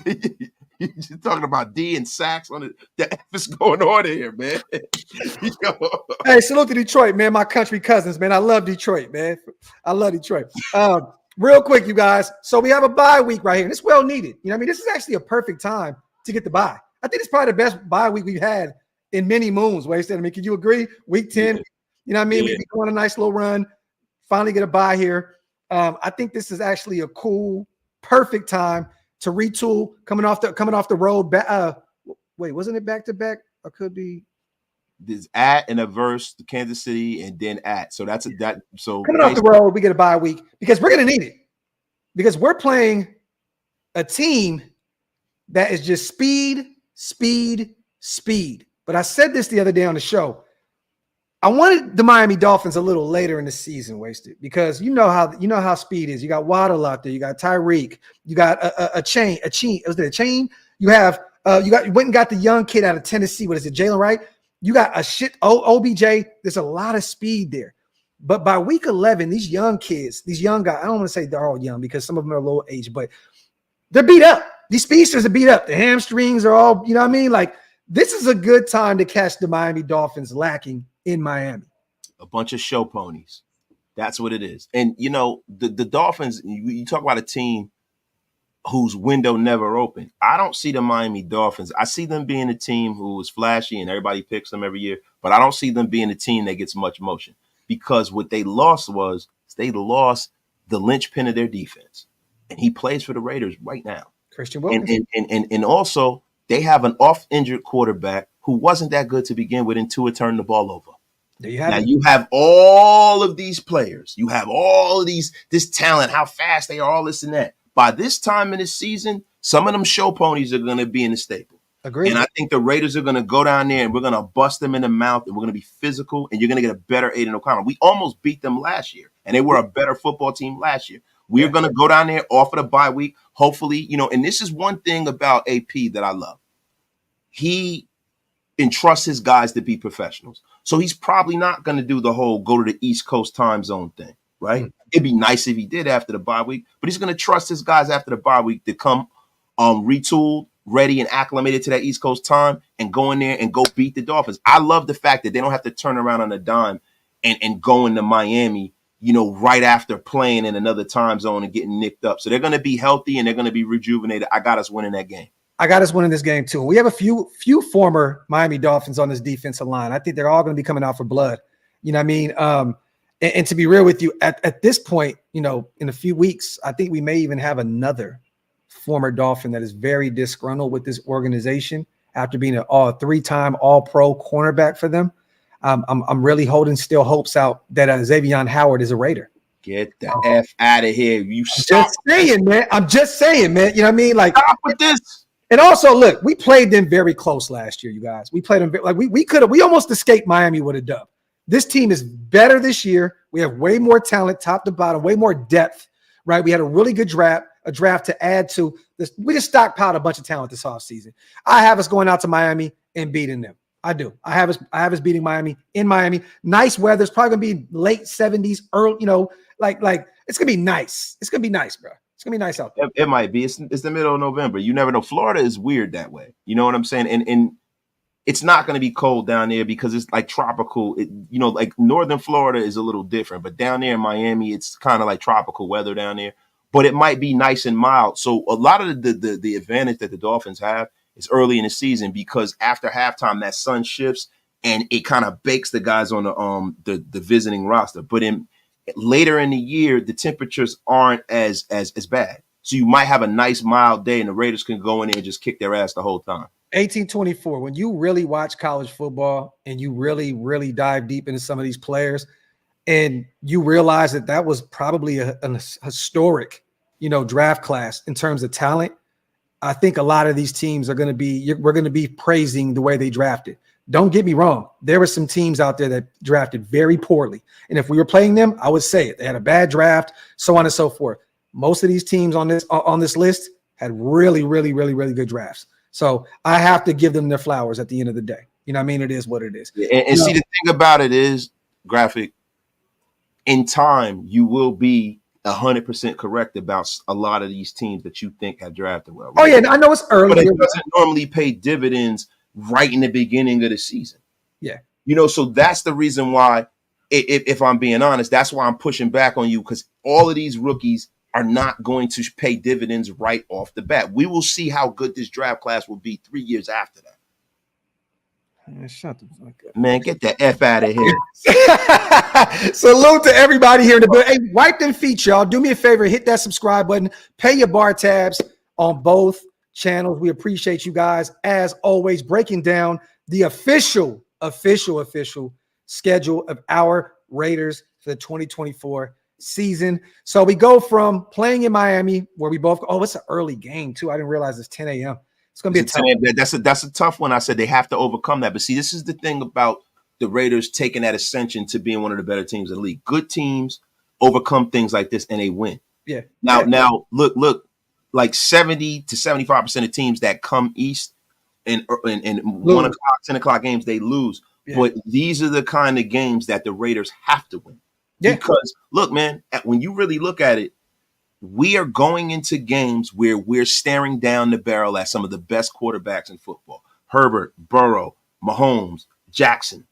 you're just talking about D and sacks on it. The F is going on here, man. Hey, salute to Detroit, man. My country cousins, man. I love Detroit, man. I love Detroit. Real quick, you guys. So we have a bye week right here, and it's well needed. You know what I mean? This is actually a perfect time to get the bye. I think it's probably the best bye week we've had in many moons. Wasted. I mean, can you agree? Week 10, you know what I mean? Yeah. We've been going a nice little run. Finally get a bye here. I think this is actually a cool, perfect time to retool coming off the road. Wait, wasn't it back to back? Or could be. There's at and a verse to Kansas City and then at. So that's that. So coming off the road, we get a bye week because we're going to need it because we're playing a team that is just speed. But I said this the other day on the show. I wanted the Miami Dolphins a little later in the season, Wasted, because you know how speed is. You got Waddle out there, you got Tyreek, you got a chain. Was it a chain? You went and got the young kid out of Tennessee. What is it, Jalen Wright? You got OBJ. There's a lot of speed there. But by week 11, these young kids, these young guys, I don't want to say they're all young because some of them are low age, but they're beat up. These speedsters are beat up. The hamstrings are all, you know what I mean? Like, this is a good time to catch the Miami Dolphins lacking in Miami. A bunch of show ponies. That's what it is. And, you know, the Dolphins, you talk about a team whose window never opened. I don't see the Miami Dolphins. I see them being a team who is flashy and everybody picks them every year, but I don't see them being a team that gets much motion because what they lost was they lost the linchpin of their defense. And he plays for the Raiders right now. Christian Wilkins. And also they have an off-injured quarterback who wasn't that good to begin with until it turned the ball over. You have all of these players. You have all of this talent, how fast they are, all this and that. By this time in the season, some of them show ponies are going to be in the staple. Agreed. And I think the Raiders are going to go down there and we're going to bust them in the mouth and we're going to be physical and you're going to get a better Aiden O'Connell. We almost beat them last year and they were a better football team last year. We're going to go down there, offer the bye week. Hopefully, you know, and this is one thing about AP that I love. He and trusts his guys to be professionals. So he's probably not going to do the whole go to the East Coast time zone thing, right? It'd be nice if he did after the bye week, but he's going to trust his guys after the bye week to come retooled, ready, and acclimated to that East Coast time and go in there and go beat the Dolphins. I love the fact that they don't have to turn around on a dime and go into Miami, right after playing in another time zone and getting nicked up. So they're going to be healthy and they're going to be rejuvenated. I got us winning that game. I got us winning this game too. We have a few former Miami Dolphins on this defensive line. I think they're all going to be coming out for blood. You know what I mean? And to be real with you, at this point, in a few weeks, I think we may even have another former Dolphin that is very disgruntled with this organization after being a 3-time All-Pro cornerback for them. I'm really holding still hopes out that Xavier Howard is a Raider. Get the F out of here. I'm just saying, man. You know what I mean? Like, stop with this. And also, look, we played them very close last year, you guys. We played them like we almost escaped Miami with a dub. This team is better this year. We have way more talent, top to bottom, way more depth, right? We had a really good draft to add to this. We just stockpiled a bunch of talent this offseason. I have us going out to Miami and beating them. I do. I have us beating Miami in Miami. Nice weather. It's probably gonna be late 70s, early, like it's gonna be nice. It's gonna be nice, bro. It's gonna be nice out there. It might be. It's the middle of November. You never know. Florida is weird that way. You know what I'm saying? And it's not going to be cold down there because it's like tropical. Like northern Florida is a little different, but down there in Miami, it's kind of like tropical weather down there. But it might be nice and mild. So a lot of the advantage that the Dolphins have is early in the season because after halftime that sun shifts and it kind of bakes the guys on the visiting roster. But later in the year, the temperatures aren't as bad. So you might have a nice mild day and the Raiders can go in there and just kick their ass the whole time. 1824, when you really watch college football and you really, really dive deep into some of these players and you realize that was probably a historic, draft class in terms of talent, I think a lot of these teams we're going to be praising the way they drafted. Don't get me wrong. There were some teams out there that drafted very poorly. And if we were playing them, I would say it. They had a bad draft, so on and so forth. Most of these teams on this list had really, really, really, really good drafts. So I have to give them their flowers at the end of the day. You know what I mean? It is what it is. And see, the thing about it is, Graphk, in time, you will be 100% correct about a lot of these teams that you think have drafted well. Right? Oh, yeah. I know it's early. But it doesn't normally pay dividends right in the beginning of the season. Yeah. So that's the reason why, if I'm being honest, that's why I'm pushing back on you because all of these rookies are not going to pay dividends right off the bat. We will see how good this draft class will be 3 years after that. Shut the fuck up. Man, get the F out of here. Salute to everybody here in the building. Hey, wipe them feet, y'all. Do me a favor, hit that subscribe button. Pay your bar tabs on both channels. We appreciate you guys, as always, breaking down the official schedule of our Raiders for the 2024 season. So we go from playing in Miami where we both it's an early game too. I didn't realize it's 10 a.m. It's gonna be a tough. That's a tough one. I said they have to overcome that. But see, this is the thing about the Raiders taking that ascension to being one of the better teams in the league. Good teams overcome things like this and they win. Yeah. Now look, like 70 to 75% of teams that come east and 1 o'clock, 10 o'clock games, they lose. Yeah. But these are the kind of games that the Raiders have to win. Yeah. Because look, man, when you really look at it, we are going into games where we're staring down the barrel at some of the best quarterbacks in football. Herbert, Burrow, Mahomes, Jackson.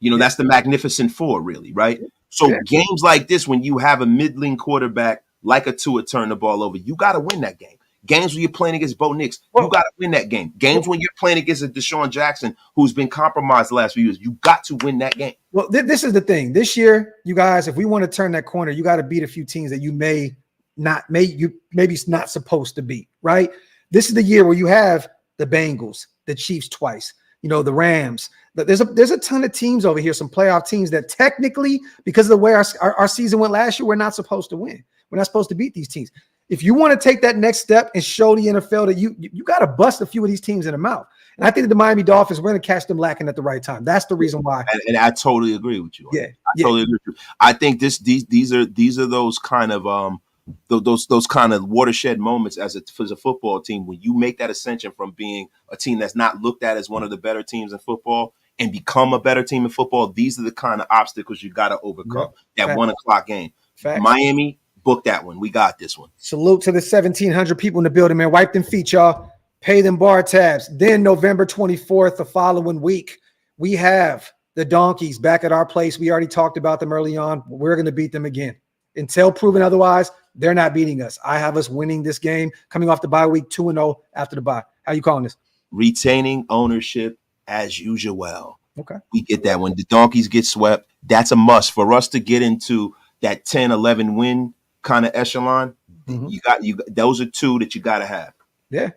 That's the Magnificent Four, really, right? So games like this, when you have a middling quarterback like a Tua turn the ball over, you got to win that game. Games when you're playing against Bo Nix, you got to win that game. Games when you're playing against a Deshaun Jackson who's been compromised the last few years, you got to win that game. Well, this is the thing. This year, you guys, if we want to turn that corner, you got to beat a few teams that you maybe not supposed to beat, right? This is the year where you have the Bengals, the Chiefs twice, the Rams. There's a ton of teams over here, some playoff teams that technically, because of the way our season went last year, we're not supposed to win. We're not supposed to beat these teams. If you want to take that next step and show the NFL that you got to bust a few of these teams in the mouth. And I think the Miami Dolphins, we're going to catch them lacking at the right time. That's the reason why. And I totally agree with you. Yeah. I totally agree with you. I think these are those kind of those kind of watershed moments as a football team, when you make that ascension from being a team that's not looked at as one of the better teams in football and become a better team in football. These are the kind of obstacles you got to overcome. That Fact. 1 o'clock game. Fact. Miami, book that one. We got this one. Salute to the 1,700 people in the building, man. Wipe them feet, y'all. Pay them bar tabs. Then November 24th, the following week, we have the Donkeys back at our place. We already talked about them early on. We're going to beat them again. Until proven otherwise, they're not beating us. I have us winning this game, coming off the bye week 2-0 after the bye. How you calling this? Retaining ownership as usual. Okay. We get that. When the Donkeys get swept, that's a must. For us to get into that 10-11 win kind of echelon, you got those are two that you got to have. Yeah,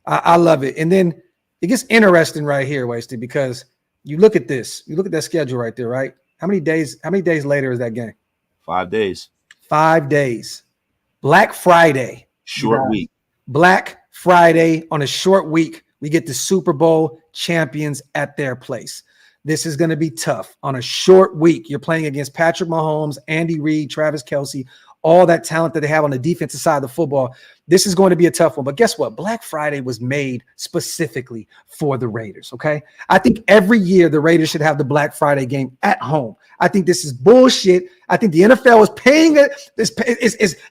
I love it. And then it gets interesting right here, Wasted, because you look at this. You look at that schedule right there, right? How many days later is that game? 5 days. 5 days. Black Friday. Short week. Black Friday on a short week. We get the Super Bowl champions at their place. This is going to be tough on a short week. You're playing against Patrick Mahomes, Andy Reid, Travis Kelce, all that talent that they have on the defensive side of the football. This is going to be a tough one. But guess what? Black Friday was made specifically for the Raiders, okay? I think every year the Raiders should have the Black Friday game at home. I think this is bullshit. I think the NFL is paying it,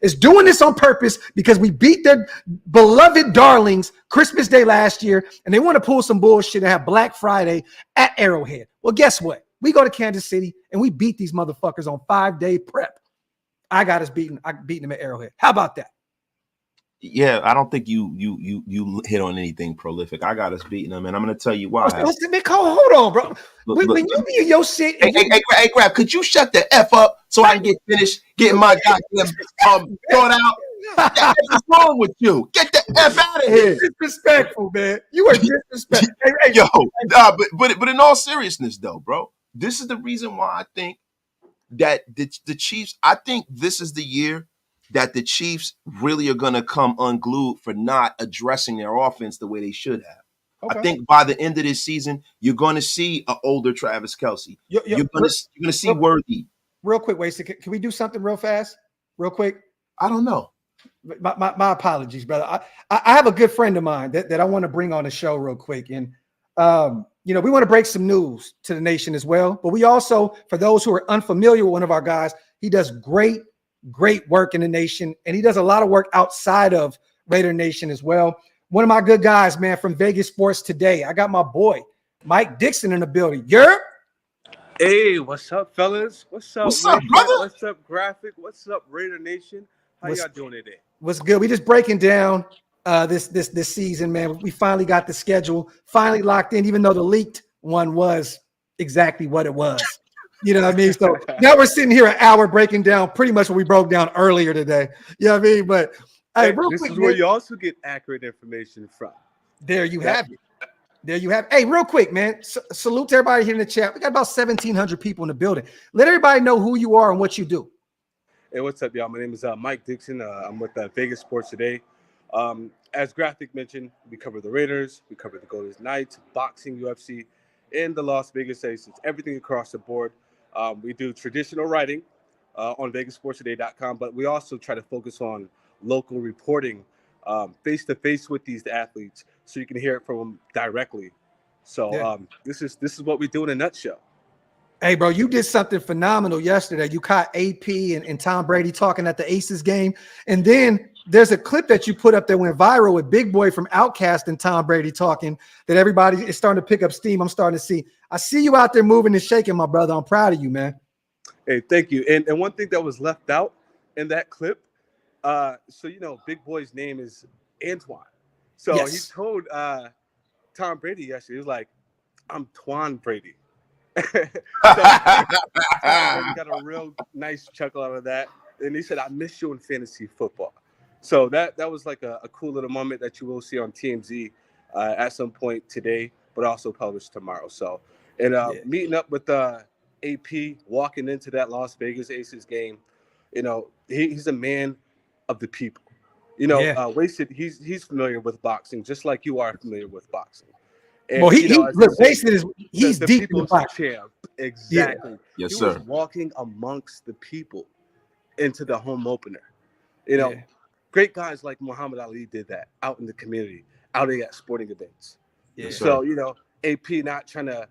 is doing this on purpose because we beat their beloved darlings Christmas Day last year, and they want to pull some bullshit and have Black Friday at Arrowhead. Well, guess what? We go to Kansas City, and we beat these motherfuckers on 5-day prep. I got us beaten. I beat them at Arrowhead. How about that? Yeah, I don't think you hit on anything prolific. I got us beating them, and I'm going to tell you why. Hold on, bro. When you be in your shit, hey, Grab, could you shut the F up so I can get finished getting my goddamn thought out? What's wrong with you? Get the F out of here. Disrespectful, man. You are disrespectful. But in all seriousness, though, bro, this is the reason why I think that the Chiefs, I think this is the year that the Chiefs really are going to come unglued for not addressing their offense the way they should have. Okay. I think by the end of this season, you're going to see an older Travis Kelce. You're going to see Worthy. Real quick, Wasted. Can we do something real fast? Real quick? I don't know. My apologies, brother. I have a good friend of mine that I want to bring on the show real quick. And, we want to break some news to the nation as well. But we also, for those who are unfamiliar with one of our guys, he does great work in the nation. And he does a lot of work outside of Raider Nation as well. One of my good guys, man, from Vegas Sports Today. I got my boy, Mike Dixon, in the building. Hey, what's up, fellas? What's up, brother? What's up, Graphk? What's up, Raider Nation? How y'all doing today? What's good? We just breaking down this season, man. We finally got the schedule finally locked in, even though the leaked one was exactly what it was. You know what I mean? So now we're sitting here an hour breaking down pretty much what we broke down earlier today. You know what I mean? But hey, real this quick, is where you also get accurate information from. There you have it. There you have it. Hey, real quick, man. Salute to everybody here in the chat. We got about 1,700 people in the building. Let everybody know who you are and what you do. Hey, what's up, y'all? My name is Mike Dixon. I'm with Vegas Sports Today. As Graphk mentioned, we cover the Raiders, we cover the Golden Knights, boxing, UFC, and the Las Vegas Aces. Everything across the board. We do traditional writing on VegasSportsToday.com, but we also try to focus on local reporting, face-to-face with these athletes, so you can hear it from them directly. So this is what we do in a nutshell. Hey, bro, you did something phenomenal yesterday. You caught AP and Tom Brady talking at the Aces game. And then there's a clip that you put up that went viral with Big Boy from Outkast and Tom Brady talking that everybody is starting to pick up steam. I'm starting to see. I see you out there moving and shaking, my brother. I'm proud of you, man. Hey, thank you. And one thing that was left out in that clip, Big Boy's name is Antoine. So he told Tom Brady yesterday, he was like, I'm Twan Brady. So got a real nice chuckle out of that. And he said, I miss you in fantasy football. So that was like a cool little moment that you will see on TMZ at some point today, but also published tomorrow. So, meeting up with AP, walking into that Las Vegas Aces game, he's a man of the people. Wasted, he's familiar with boxing, just like you are familiar with boxing. And, Wasted he's the deep in the people's box. champ. Exactly. Yes, he sir. was walking amongst the people into the home opener. You know, great guys like Muhammad Ali did that out in the community, out at sporting events. Yeah. So, you know, AP not trying to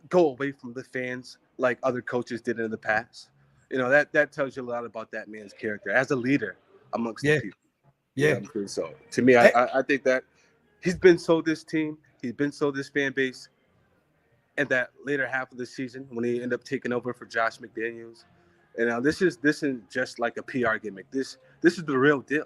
go away from the fans like other coaches did in the past. You know, that tells you a lot about that man's character as a leader amongst the people. Yeah. You know, so to me, I think that he's been sold this team, he's been sold this fan base. And that later half of the season when he ended up taking over for Josh McDaniels. And this isn't just like a PR gimmick. This is the real deal.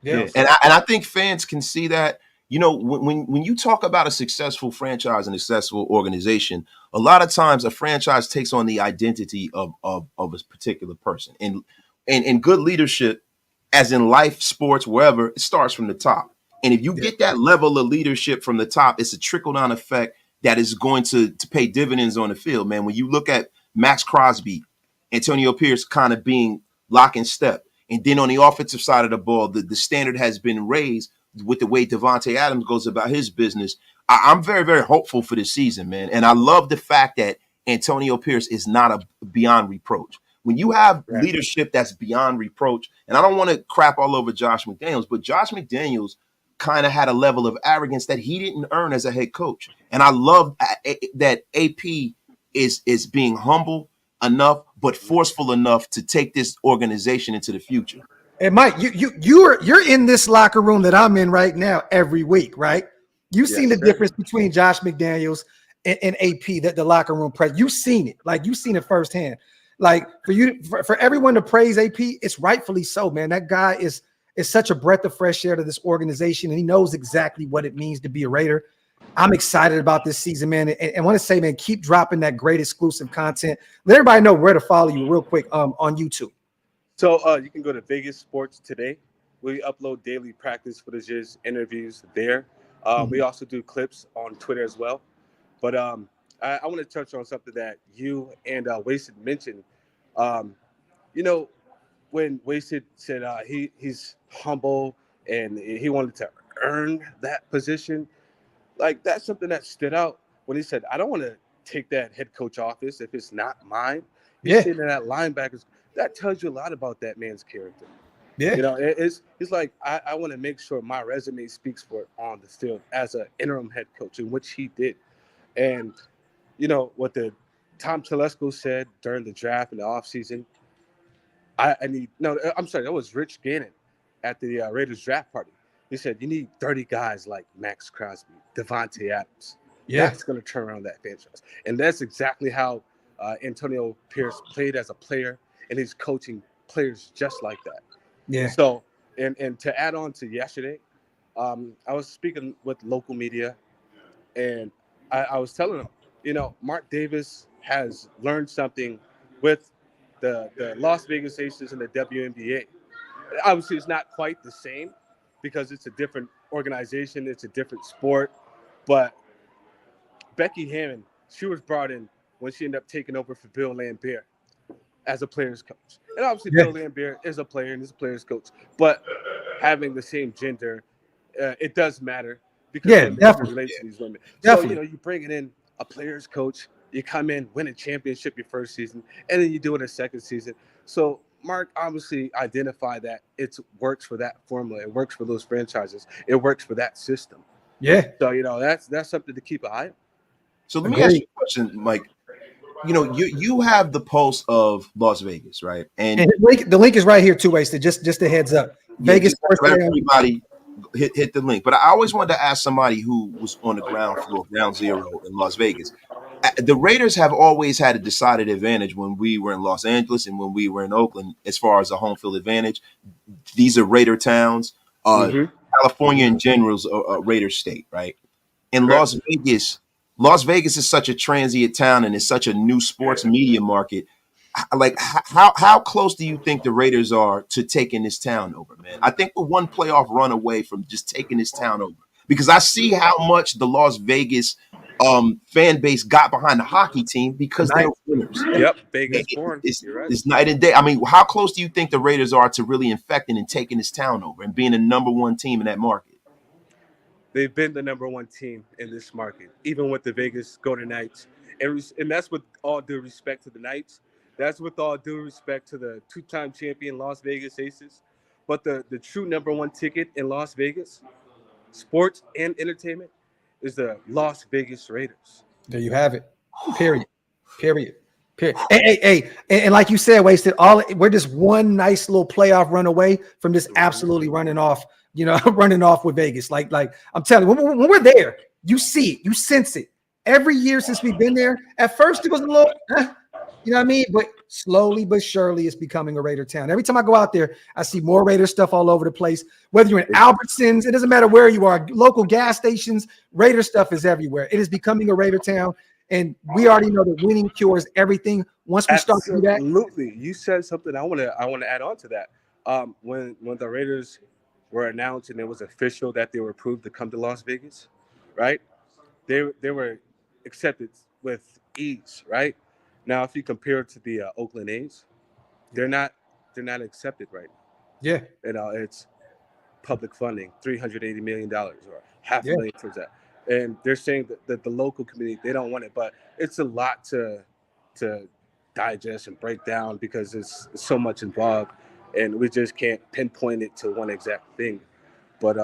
Yeah. And I think fans can see that. You know, when you talk about a successful franchise and a successful organization, a lot of times a franchise takes on the identity of a particular person. And good leadership, as in life, sports, wherever, it starts from the top. And if you get that level of leadership from the top, it's a trickle-down effect that is going to pay dividends on the field, man. When you look at Max Crosby, Antonio Pierce kind of being lock and step, and then on the offensive side of the ball, the standard has been raised with the way Devontae Adams goes about his business. I'm very, very hopeful for this season, man. And I love the fact that Antonio Pierce is not a beyond reproach. When you have leadership that's beyond reproach, and I don't want to crap all over Josh McDaniels, but Josh McDaniels kind of had a level of arrogance that he didn't earn as a head coach. And I love that AP is being humble enough, but forceful enough to take this organization into the future. And Mike, you're in this locker room that I'm in right now every week, right? You've seen the difference between Josh McDaniels and AP, the locker room press. You've seen it, like you've seen it firsthand. Like for everyone to praise AP, it's rightfully so, man. That guy is such a breath of fresh air to this organization, and he knows exactly what it means to be a Raider. I'm excited about this season, man. And I want to say, man, keep dropping that great exclusive content. Let everybody know where to follow you real quick on YouTube. So you can go to Vegas Sports Today. We upload daily practice footages, interviews there. We also do clips on Twitter as well. But I want to touch on something that you and Wasted mentioned. You know, when Wasted said he's humble and he wanted to earn that position, like that's something that stood out when he said, I don't want to take that head coach office if it's not mine. He's sitting in that linebackers. That tells you a lot about that man's character. Yeah. You know, it's like, I want to make sure my resume speaks for it on the field as an interim head coach, in which he did. And, you know, what the Tom Telesco said during the draft in the offseason, that was Rich Gannon at the Raiders draft party. He said, you need 30 guys like Max Crosby, Devontae Adams. Yeah. That's going to turn around that franchise. And that's exactly how Antonio Pierce played as a player, and he's coaching players just like that. Yeah. So, and to add on to yesterday, I was speaking with local media, and I was telling them, you know, Mark Davis has learned something with the Las Vegas Aces and the WNBA. Obviously, it's not quite the same because it's a different organization, it's a different sport. But Becky Hammond, she was brought in when she ended up taking over for Bill Laimbeer as a player's coach. And obviously, Bill Laimbeer is a player and is a player's coach. But having the same gender, it does matter because definitely relates to these women. So, you know, you bring it in a player's coach, you come in, win a championship your first season, and then you do it a second season. So Mark obviously identified that it works for that formula. It works for those franchises. It works for that system. Yeah. So, you know, that's something to keep an eye on. So let me ask you a question, Mike. You know, you have the pulse of Las Vegas, right? And the link is right here too, Wasted. Just a heads up. Vegas. Everybody hit the link. But I always wanted to ask somebody who was on the ground floor, ground zero in Las Vegas. The Raiders have always had a decided advantage when we were in Los Angeles and when we were in Oakland as far as a home field advantage. These are Raider towns. California in general is a Raider state, right? In Las Vegas is such a transient town and it's such a new sports media market. Like, how close do you think the Raiders are to taking this town over, man? I think we're one playoff run away from just taking this town over because I see how much the Las Vegas fan base got behind the hockey team because they're winners. Yep, Vegas born. It's night and day. I mean, how close do you think the Raiders are to really infecting and taking this town over and being the number one team in that market? They've been the number one team in this market, even with the Vegas Golden Knights. And that's with all due respect to the Knights. That's with all due respect to the two-time champion Las Vegas Aces. But the true number one ticket in Las Vegas, sports and entertainment, is the Las Vegas Raiders. There you have it. Period. Period. Period. And like you said, Wasted, we're just one nice little playoff run away from just absolutely running off, running off with Vegas. Like I'm telling you, when we're there, you see it, you sense it. Every year since we've been there, at first it was a little, you know what I mean? But slowly but surely it's becoming a Raider town. Every time I go out there, I see more Raider stuff all over the place. Whether you're in Albertsons, it doesn't matter where you are, local gas stations, Raider stuff is everywhere. It is becoming a Raider town. And we already know that winning cures everything. Once we start to do that, absolutely. You said something. I want to add on to that. When the Raiders were announced and it was official that they were approved to come to Las Vegas, right? They were accepted with ease, right? Now, if you compare it to the Oakland A's, they're not accepted right now. Yeah, it's public funding, $380 million or half a million towards that. And they're saying that the local community, they don't want it, but it's a lot to digest and break down because it's so much involved, and we just can't pinpoint it to one exact thing. But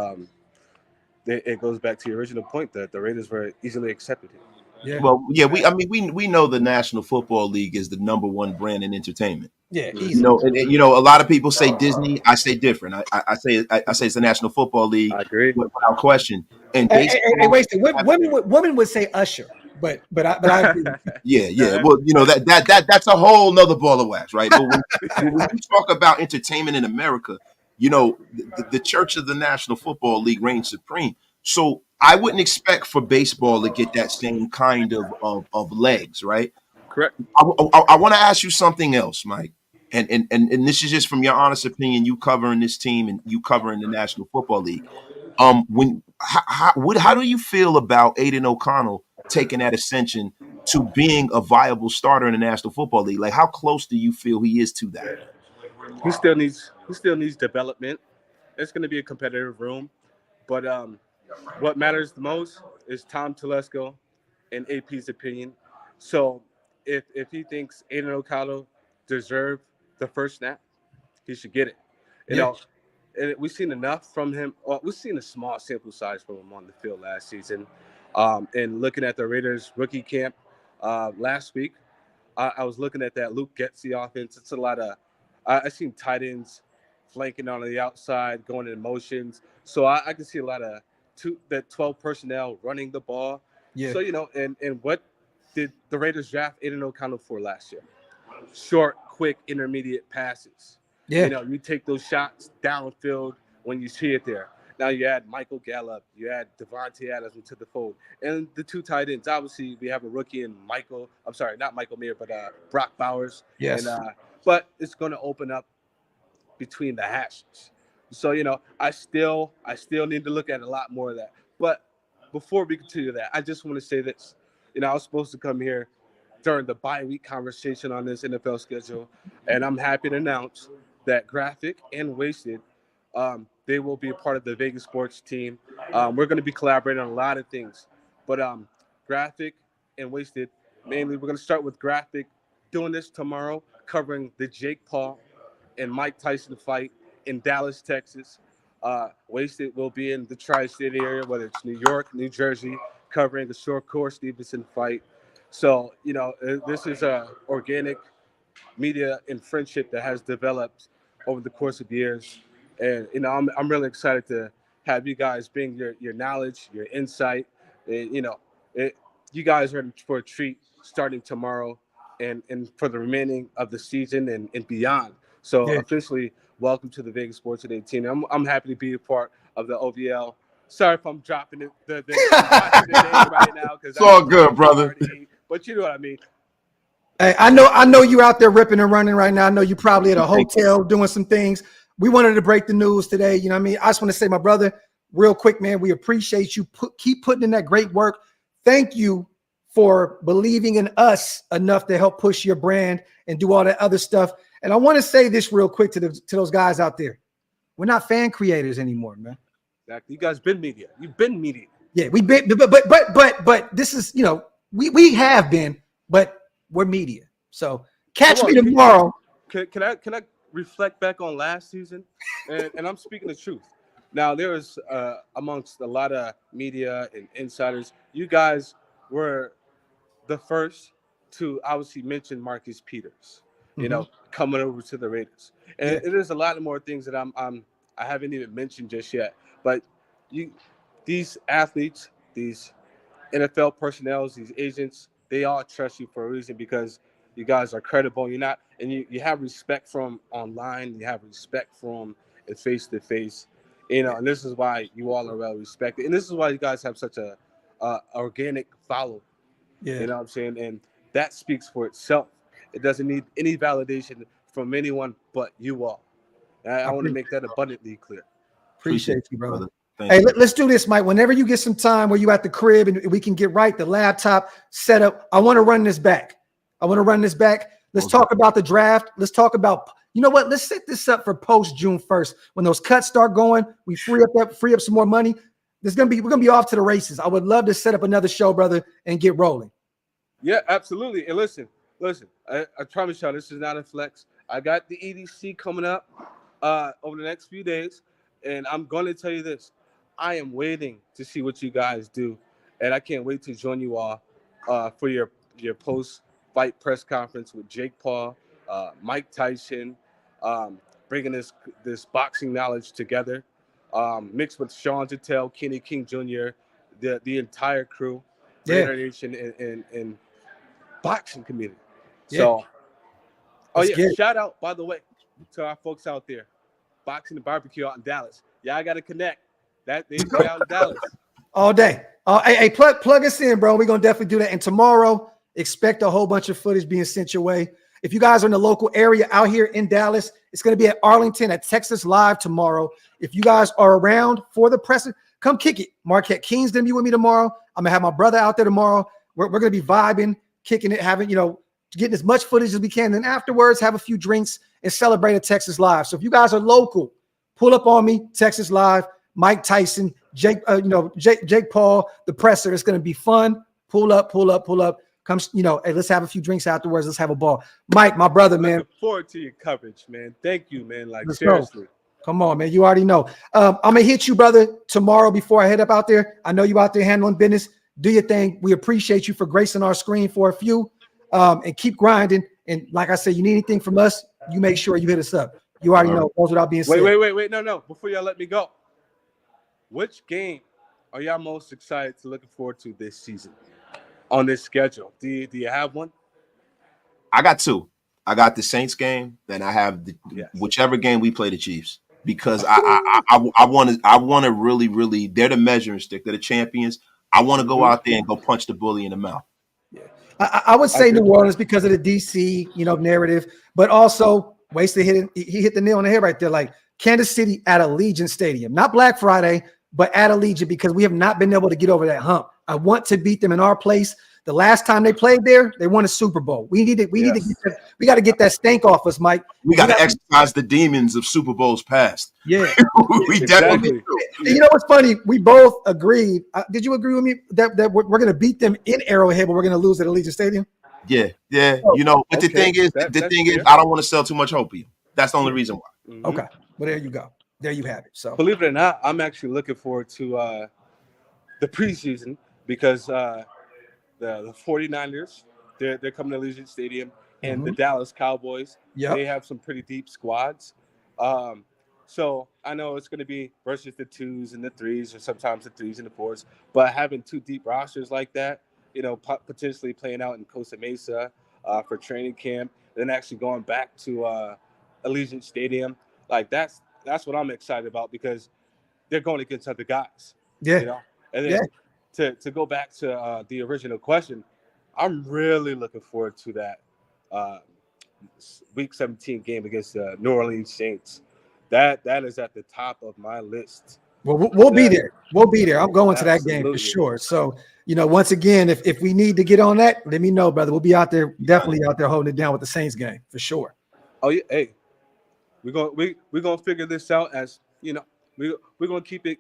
it goes back to your original point that the Raiders were easily accepted here. Yeah. Well, yeah, we know the National Football League is the number one brand in entertainment. Yeah, easy. A lot of people say Disney. I say different. I say it's the National Football League. I agree, without question. And wasted. Women would say Usher, but I agree. Yeah. Well, that's a whole nother ball of wax, right? But when we talk about entertainment in America, the Church of the National Football League reigns supreme. So I wouldn't expect for baseball to get that same kind of legs, right? Correct. I want to ask you something else, Mike, and this is just from your honest opinion. You covering this team and you covering the National Football League. How do you feel about Aiden O'Connell taking that ascension to being a viable starter in the National Football League? Like, how close do you feel he is to that? He still needs development. It's going to be a competitive room, but what matters the most is Tom Telesco and AP's opinion. So if he thinks Aiden O'Connell deserved the first snap, he should get it. And we've seen enough from him. Well, we've seen a small sample size from him on the field last season. And looking at the Raiders rookie camp last week, I was looking at that Luke Getsy offense. It's a lot of I seen tight ends flanking on the outside, going in motions. So I can see a lot of 12 personnel running the ball. Yeah. So, and what did the Raiders draft Aiden O'Connell for last year? Short, quick, intermediate passes. Yeah. You take those shots downfield when you see it there. Now you add Michael Gallup, you add Devontae Adams into the fold, and the two tight ends. Obviously, we have a rookie in not Michael Mayer, but Brock Bowers. Yes. And, but it's going to open up between the hashes. So, I still need to look at a lot more of that. But before we continue that, I just want to say this. I was supposed to come here during the bye-week conversation on this NFL schedule, and I'm happy to announce that Graphk and Wasted, they will be a part of the Vegas sports team. We're going to be collaborating on a lot of things. But Graphk and Wasted, mainly, we're going to start with Graphk doing this tomorrow, covering the Jake Paul and Mike Tyson fight in Dallas, Texas. Wasted will be in the tri-state area, whether it's New York, New Jersey, covering the Shakur Stevenson fight. So, this is a organic media and friendship that has developed over the course of years. And, I'm really excited to have you guys bring your knowledge, your insight. And, you guys are in for a treat starting tomorrow and for the remaining of the season and beyond. So officially, welcome to the Vegas Sports Today team. I'm happy to be a part of the OVL. Sorry if I'm dropping the name right now. It's all good, brother. But you know what I mean. Hey, I know you out there ripping and running right now. I know you probably at a hotel doing some things. We wanted to break the news today. You know what I mean? I just want to say, my brother, real quick, man, we appreciate you. Keep putting in that great work. Thank you for believing in us enough to help push your brand and do all that other stuff. And I want to say this real quick to those guys out there. We're not fan creators anymore, man. Exactly. You guys been media. You've been media. Yeah, we've been, but this is, we have been, but we're media. So Catch me tomorrow. Can I reflect back on last season? And I'm speaking the truth. Now, there was amongst a lot of media and insiders, you guys were the first to obviously mention Marcus Peters, coming over to the Raiders. And there's a lot more things that I haven't even mentioned just yet. But these athletes, these NFL personnel, these agents, they all trust you for a reason because you guys are credible. You're not, and you have respect from online. You have respect from it face to face. And this is why you all are well respected. And this is why you guys have such a organic follow. Yeah. You know what I'm saying? And that speaks for itself. It doesn't need any validation from anyone but you all. I want to make that abundantly clear. Appreciate you, brother. Hey, let's do this, Mike. Whenever you get some time where you at the crib and we can get the laptop set up, I want to run this back. Let's talk about the draft. Let's talk about, you know what? Let's set this up for post June 1st. When those cuts start going, we free up some more money. We're gonna be off to the races. I would love to set up another show, brother, and get rolling. Yeah, absolutely. And listen, I promise y'all, this is not a flex. I got the EDC coming up over the next few days, and I'm going to tell you this. I am waiting to see what you guys do, and I can't wait to join you all for your post-fight press conference with Jake Paul, Mike Tyson, bringing this boxing knowledge together, mixed with Sanjit T, Kenny King Jr., the entire crew, Raider Nation, and boxing community. So, shout out, by the way, to our folks out there, Boxing and Barbecue out in Dallas. I got to connect. They out in Dallas all day. Hey, plug us in, bro. We're gonna definitely do that. And tomorrow, expect a whole bunch of footage being sent your way. If you guys are in the local area out here in Dallas, it's gonna be at Arlington at Texas Live tomorrow. If you guys are around for the press, come kick it. Marquette King's gonna be with me tomorrow. I'm gonna have my brother out there tomorrow. We're gonna be vibing, kicking it, having getting as much footage as we can. Then afterwards, have a few drinks and celebrate at Texas Live. So if you guys are local, pull up on me, Texas Live. Mike Tyson, Jake Paul, the presser. It's going to be fun. Pull up. Come, hey, let's have a few drinks afterwards. Let's have a ball. Mike, my brother, man. Looking forward to your coverage, man. Thank you, man. Let's seriously. Go. Come on, man. You already know. I'm going to hit you, brother, tomorrow before I head up out there. I know you out there handling business. Do your thing. We appreciate you for gracing our screen for a few and keep grinding. And like I said, you need anything from us, you make sure you hit us up. You already know. Goes without being said. Wait. No. Before y'all let me go. Which game are y'all most excited to looking forward to this season on this schedule? Do you have one? I got two. I got the Saints game, then I have whichever game we play the Chiefs, because I want to really, they're the measuring stick. They're the champions. I want to go out there and go punch the bully in the mouth. Yeah, I would say New Orleans because of the DC narrative, but also he hit the nail on the head right there. Like Kansas City at Allegiant Stadium, not Black Friday, but at Allegiant, because we have not been able to get over that hump. I want to beat them in our place. The last time they played there, they won a Super Bowl. We got to get that stank off us, Mike. We got to exercise the demons of Super Bowls past. Yeah, we definitely. You know what's funny? We both agreed. Did you agree with me that we're going to beat them in Arrowhead, but we're going to lose at Allegiant Stadium? Yeah. But the thing is, I don't want to sell too much hope for you. That's the only reason why. Mm-hmm. Okay, well there you go. There you have it. So believe it or not, I'm actually looking forward to the preseason because the 49ers, they're coming to Allegiant Stadium, and the Dallas Cowboys, they have some pretty deep squads. So I know it's going to be versus the 2s and the 3s, or sometimes the 3s and the 4s, but having two deep rosters like that, potentially playing out in Costa Mesa for training camp, then actually going back to Allegiant Stadium, like that's what I'm excited about, because they're going against other guys. Yeah. And then to go back to the original question, I'm really looking forward to that Week 17 game against the New Orleans Saints. That is at the top of my list. Well, we'll be there. We'll be there. I'm going to that game for sure. So, once again, if we need to get on that, let me know, brother. We'll be out there, definitely out there holding it down with the Saints game for sure. Oh yeah, hey, we're gonna figure this out as we're gonna keep it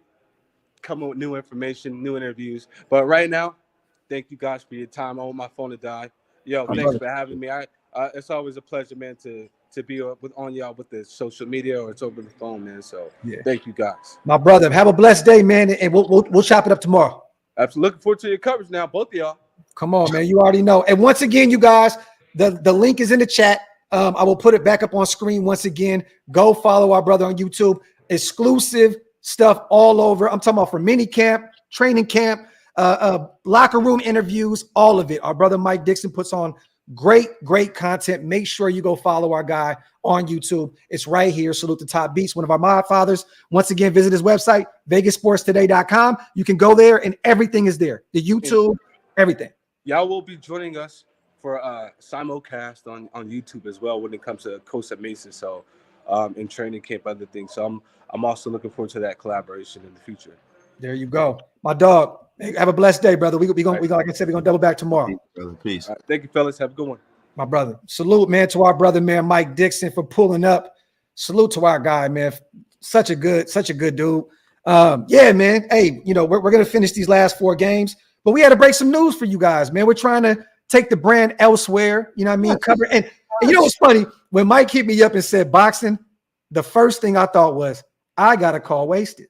coming with new information, new interviews. But right now, thank you guys for your time. I want my phone to die. Thanks for having me. I It's always a pleasure, man, to be on y'all with the social media or it's over the phone, man. So thank you guys. My brother, have a blessed day, man, and we'll chop it up tomorrow. Absolutely. Looking forward to your coverage now, both of y'all. Come on, man. You already know. And once again, you guys, the link is in the chat. I will put it back up on screen once again. Go follow our brother on YouTube. Exclusive stuff all over. I'm talking about for mini camp, training camp, locker room interviews, all of it. Our brother Mike Dixon puts on great content. Make sure you go follow our guy on YouTube. It's right here. Salute the Top Beats, one of our mod fathers. Once again, visit his website, vegasportstoday.com. You can go there and everything is there. The YouTube, everything. Y'all will be joining us for simulcast on YouTube as well when it comes to Costa Mesa. So in training camp, other things. So I'm also looking forward to that collaboration in the future. There you go. My dog. Have a blessed day, brother. We gonna like I said, we're gonna double back tomorrow. Peace. Right, thank you, fellas. Have a good one. My brother. Salute, man, to our brother, man, Mike Dixon, for pulling up. Salute to our guy, man. Such a good dude. Yeah, man. Hey, we're gonna finish these last 4 games, but we had to break some news for you guys, man. We're trying to take the brand elsewhere. You know what I mean? Cover and you know what's funny? When Mike hit me up and said boxing, the first thing I thought was, I gotta call Wasted.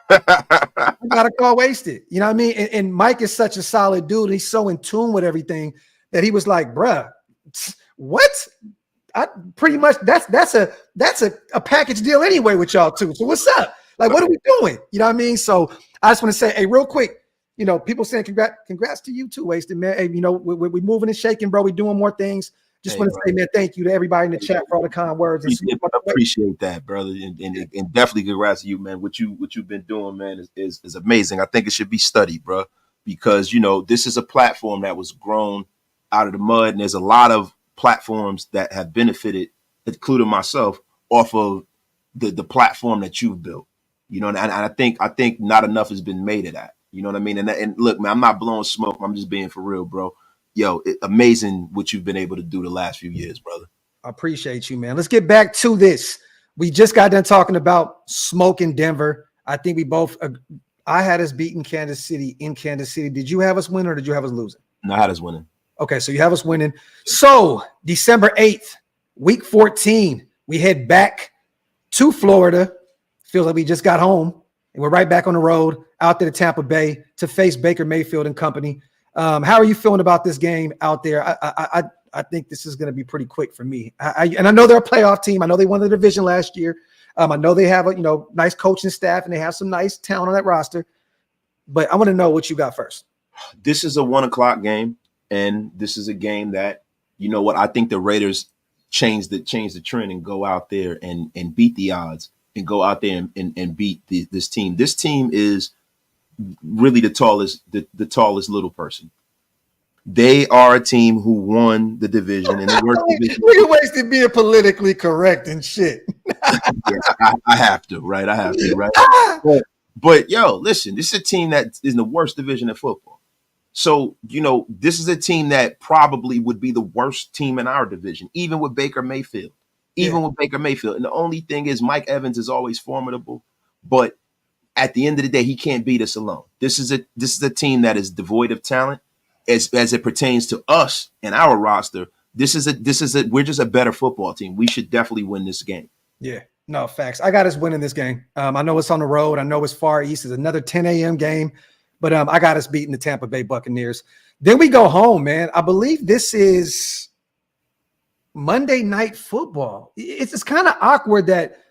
I gotta call Wasted. You know what I mean? And Mike is such a solid dude. He's so in tune with everything that he was like, bruh, what? I pretty much that's a package deal anyway with y'all too. So what's up? Like, what are we doing? You know what I mean? So I just want to say, hey, real quick, people saying congrats to you too, Wasted, man. Hey, we're moving and shaking, bro. We're doing more things. Just want to say, man, thank you to everybody in the chat for all the kind words. Appreciate that, brother, and definitely congrats to you, man. What you've been doing, man, is amazing. I think it should be studied, bro, because this is a platform that was grown out of the mud, and there's a lot of platforms that have benefited, including myself, off of the platform that you've built. And I think not enough has been made of that. You know what I mean? And look, man, I'm not blowing smoke. I'm just being for real, bro. Yo, amazing what you've been able to do the last few years, brother. I appreciate you, man. Let's get back to this. We just got done talking about smoke in Denver. I think we both, I had us beating Kansas City in Kansas City. Did you have us win or did you have us losing? No, I had us winning. Okay, so you have us winning. So December 8th, week 14, we head back to Florida. Feels like we just got home and we're right back on the road out there to Tampa Bay to face Baker Mayfield and company. How are you feeling about this game out there? I think this is going to be pretty quick for me. And I know they're a playoff team. I know they won the division last year. I know they have a nice coaching staff and they have some nice talent on that roster. But I want to know what you got first. This is a 1:00 game, and this is a game that I think the Raiders change the trend and go out there and beat the odds and go out there and beat this team. This team is really the tallest little person. They are a team who won the division and the worst division. We wasted being politically correct and shit. Yeah, I have to, right? Right? But yo, listen, this is a team that is in the worst division in football. So, this is a team that probably would be the worst team in our division, even with Baker Mayfield. And the only thing is Mike Evans is always formidable, but at the end of the day, he can't beat us alone. This is a team that is devoid of talent as it pertains to us and our roster. We're just a better football team. We should definitely win this game. Yeah, no, facts. I got us winning this game. I know it's on the road. I know it's far east. It's another 10 a.m. game, but I got us beating the Tampa Bay Buccaneers. Then we go home, man. I believe this is Monday Night Football. It's kind of awkward that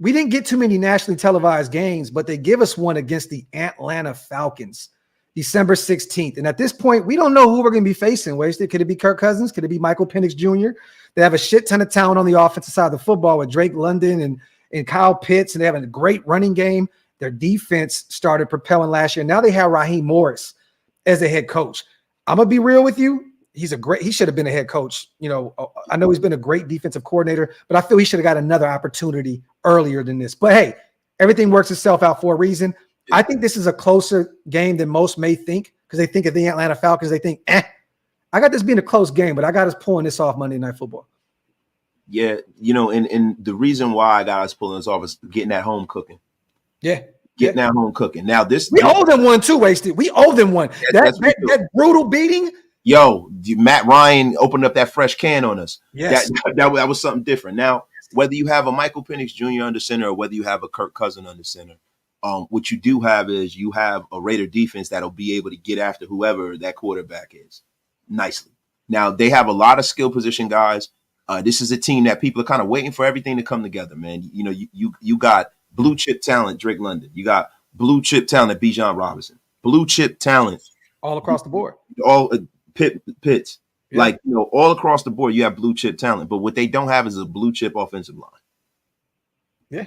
we didn't get too many nationally televised games, but they give us one against the Atlanta Falcons, December 16th. And at this point, we don't know who we're going to be facing. Wasted. Could it be Kirk Cousins? Could it be Michael Penix Jr.? They have a shit ton of talent on the offensive side of the football with Drake London and Kyle Pitts, and they have a great running game. Their defense started propelling last year. Now they have Raheem Morris as a head coach. I'm going to be real with you. He should have been a head coach. I know he's been a great defensive coordinator, but I feel he should have got another opportunity earlier than this. But hey, everything works itself out for a reason. I think this is a closer game than most may think because they think of the Atlanta Falcons. They think, I got this being a close game, but I got us pulling this off Monday Night Football. Yeah, and the reason why I got us pulling this off is getting that home cooking. Yeah. Getting that home cooking. Now we owe them one too, Wasted. We owe them one. That brutal beating yo, Matt Ryan opened up that fresh can on us. Yes. That was something different. Now, whether you have a Michael Penix Jr. under center or whether you have a Kirk Cousins under center, what you do have is you have a Raider defense that'll be able to get after whoever that quarterback is nicely. Now, they have a lot of skill position guys. This is a team that people are kind of waiting for everything to come together, man. You know, you got blue chip talent, Drake London. You got blue chip talent, Bijan Robinson. Blue chip talent. All across the board. All Pitts. Yeah. Like, you know, all across the board, you have blue chip talent. But what they don't have is a blue chip offensive line. Yeah.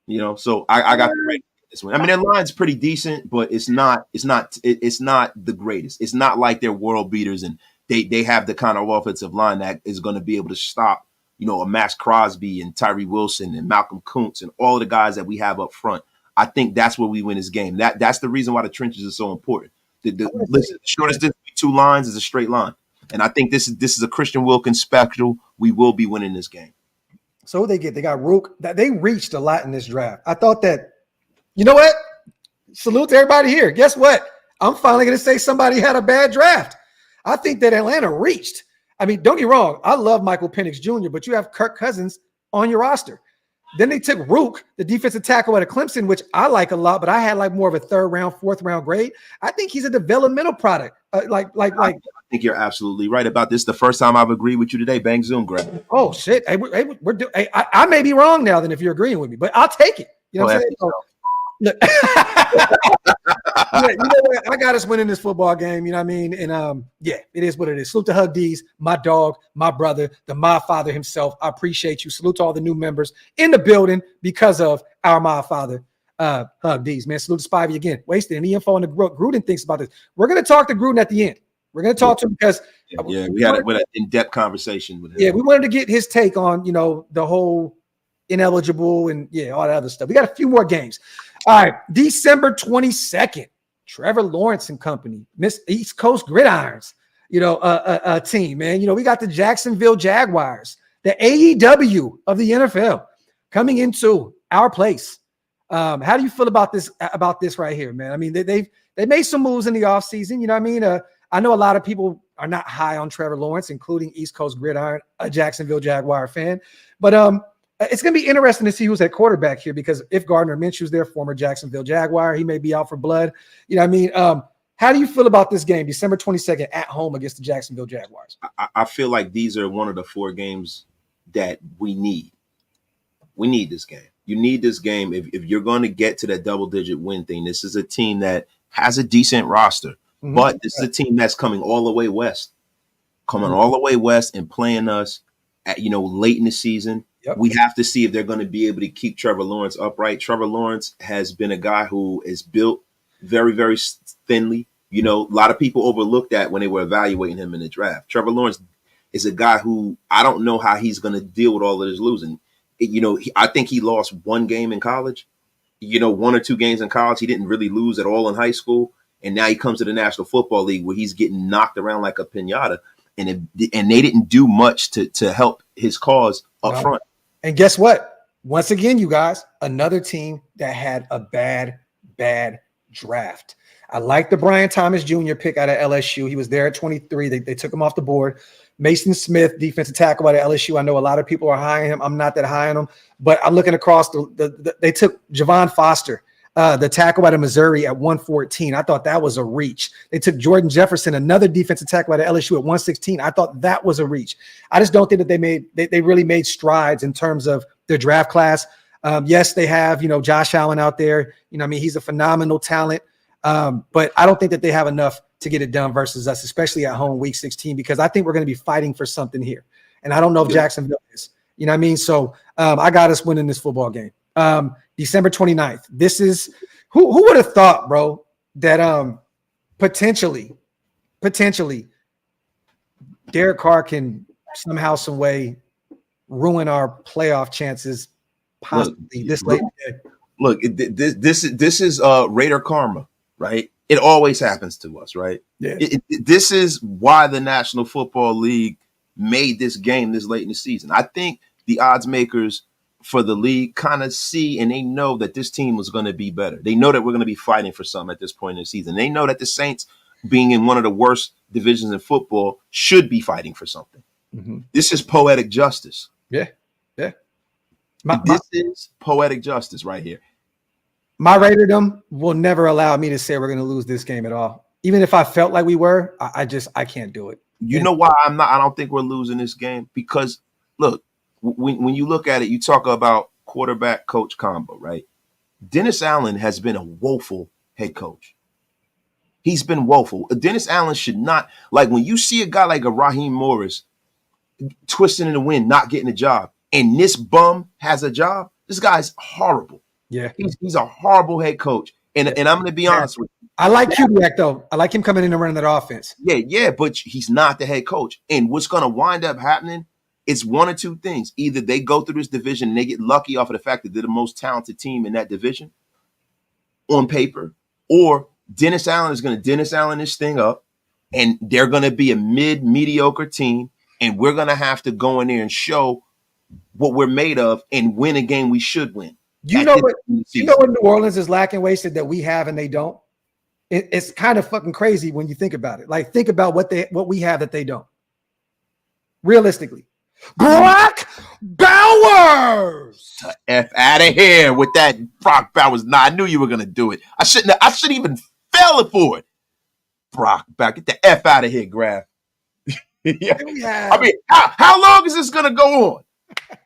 You know, so I got the right this one. I mean, their line's pretty decent, but it's not the greatest. It's not like they're world beaters and they have the kind of offensive line that is going to be able to stop, you know, a Max Crosby and Tyree Wilson and Malcolm Kuntz and all of the guys that we have up front. I think that's where we win this game. That's the reason why the trenches are so important. Listen, the shortest distance between 2 lines is a straight line. And I think this is a Christian Wilkins special. We will be winning this game. So they got Rook. They reached a lot in this draft. I thought that, you know what? Salute to everybody here. Guess what? I'm finally going to say somebody had a bad draft. I think that Atlanta reached. I mean, don't get me wrong. I love Michael Penix Jr., but you have Kirk Cousins on your roster. Then they took Rook, the defensive tackle out of Clemson, which I like a lot, but I had like more of a 3rd round, 4th round grade. I think he's a developmental product. I think you're absolutely right about this. The first time I've agreed with you today. Bang Zoom, Greg. Oh shit! I may be wrong now. Then if you're agreeing with me, but I'll take it. You know what I'm saying? Look, yeah, you know what? I got us winning this football game. You know what I mean? And yeah, it is what it is. Salute to Hug D's, my dog, my brother, the my father himself. I appreciate you. Salute to all the new members in the building because of our my father. Hug D's, man. Salute to Spivey again. Wasted any info on the Gruden thinks about this. We're gonna talk to Gruden at the end. We're gonna talk to him because we had an in-depth conversation with him. Yeah, we wanted to get his take on the whole ineligible and all that other stuff. We got a few more games. All right, December 22nd, Trevor Lawrence and company, Miss East Coast Gridirons, team, man. We got the Jacksonville Jaguars, the AEW of the NFL, coming into our place. How do you feel about this right here, man? I mean, they made some moves in the offseason, you know what I mean? I know a lot of people are not high on Trevor Lawrence, including East Coast Gridiron, a Jacksonville Jaguar fan. But it's going to be interesting to see who's at quarterback here, because if Gardner Minshew's their former Jacksonville Jaguar, he may be out for blood. You know what I mean? How do you feel about this game, December 22nd at home against the Jacksonville Jaguars? I feel like these are one of the 4 games that we need. We need this game. You need this game if you're going to get to that double-digit win thing. This is a team that has a decent roster, but this is a team that's coming all the way west, and playing us at late in the season. Yep. We have to see if they're going to be able to keep Trevor Lawrence upright. Trevor Lawrence has been a guy who is built very, very thinly. A lot of people overlooked that when they were evaluating him in the draft. Trevor Lawrence is a guy who I don't know how he's going to deal with all of this losing. I think he lost 1 game in college, 1 or 2 games in college. He didn't really lose at all in high school. And now he comes to the National Football League where he's getting knocked around like a piñata. And they didn't do much to help his cause up front. And guess what? Once again, you guys, another team that had a bad draft. I like the Brian Thomas Jr. pick out of LSU. He was there at 23. They took him off the board. Mason Smith, defensive tackle out of LSU. I know a lot of people are high on him. I'm not that high on him, but I'm looking across they took Javon Foster, the tackle out of Missouri at 114. I thought that was a reach. They took Jordan Jefferson, another defensive tackle out of LSU at 116. I thought that was a reach. I just don't think that they really made strides in terms of their draft class. Yes, they have, Josh Allen out there. He's a phenomenal talent. But I don't think that they have enough to get it done versus us, especially at home week 16, because I think we're going to be fighting for something here. And I don't know if Jacksonville is, you know what I mean? So I got us winning this football game. December 29th. This is who would have thought, bro, that potentially Derek Carr can somehow, some way ruin our playoff chances possibly this late. Look, this is Raider karma, right? It always happens to us, right? Yeah. This is why the National Football League made this game this late in the season. I think the odds makers for the league kind of see and they know that this team was going to be better. They know that we're going to be fighting for something at this point in the season. They know that the Saints being in one of the worst divisions in football, should be fighting for something. Mm-hmm. This is poetic justice. Yeah. This is poetic justice right here. My Raiderdom will never allow me to say we're going to lose this game at all. Even if I felt like we were, I can't do it. You know why I don't think we're losing this game? Because look, when you look at it, you talk about quarterback coach combo, right? Dennis Allen has been a woeful head coach. He's been woeful. Dennis Allen should not, like when you see a guy like a Raheem Morris twisting in the wind, not getting a job, and this bum has a job, this guy's horrible. Yeah. He's a horrible head coach. And I'm going to be honest with you. I like Kubiak, though. I like him coming in and running that offense. Yeah, but he's not the head coach. And what's going to wind up happening, it's one or two things. Either they go through this division and they get lucky off of the fact that they're the most talented team in that division on paper, or Dennis Allen is going to Dennis Allen this thing up, and they're going to be a mediocre team, and we're going to have to go in there and show what we're made of and win a game we should win. You know what New Orleans is lacking, wasted, that we have and they don't? It's kind of fucking crazy when you think about it. Like, think about what we have that they don't. Realistically. Brock Bowers! The F out of here with that Brock Bowers. Nah, I knew you were going to do it. I shouldn't even fell for it. Brock Bowers, get the F out of here, Graphk. Yeah. I mean, how long is this going to go on?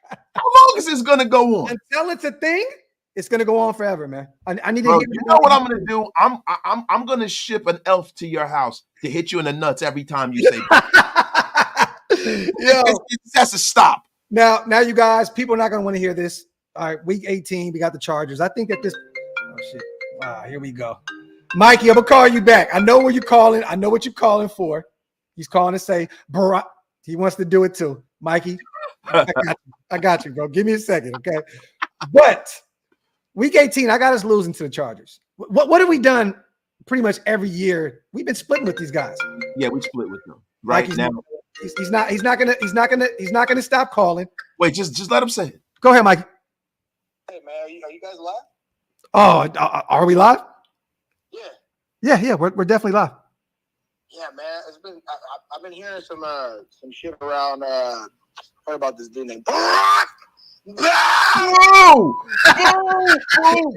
How long is this going to go on? Until it's a thing, it's going to go on forever, man. I need to Bro, hear you know what I'm going to do? I'm going to ship an elf to your house to hit you in the nuts every time you say Yo, that's a stop. Now, you guys, people are not going to want to hear this. All right, week 18, we got the Chargers. I think that this – oh, shit. Here we go. Mikey, I'm going to call you back. I know where you're calling. I know what you're calling for. He's calling to say, Barack. He wants to do it too. Mikey, I got you, bro. Give me a second, okay? But week 18, I got us losing to the Chargers. What have we done pretty much every year? We've been splitting with these guys. Yeah, we split with them. Right Mikey's now. He's not gonna stop calling. Wait, just let him say it. Go ahead, Mikey. Hey man, are you guys live? Oh, are we live? Yeah. Yeah, we're definitely live. Yeah, man. It's been I've been hearing some shit around. Heard about this dude named Brock. Whoa!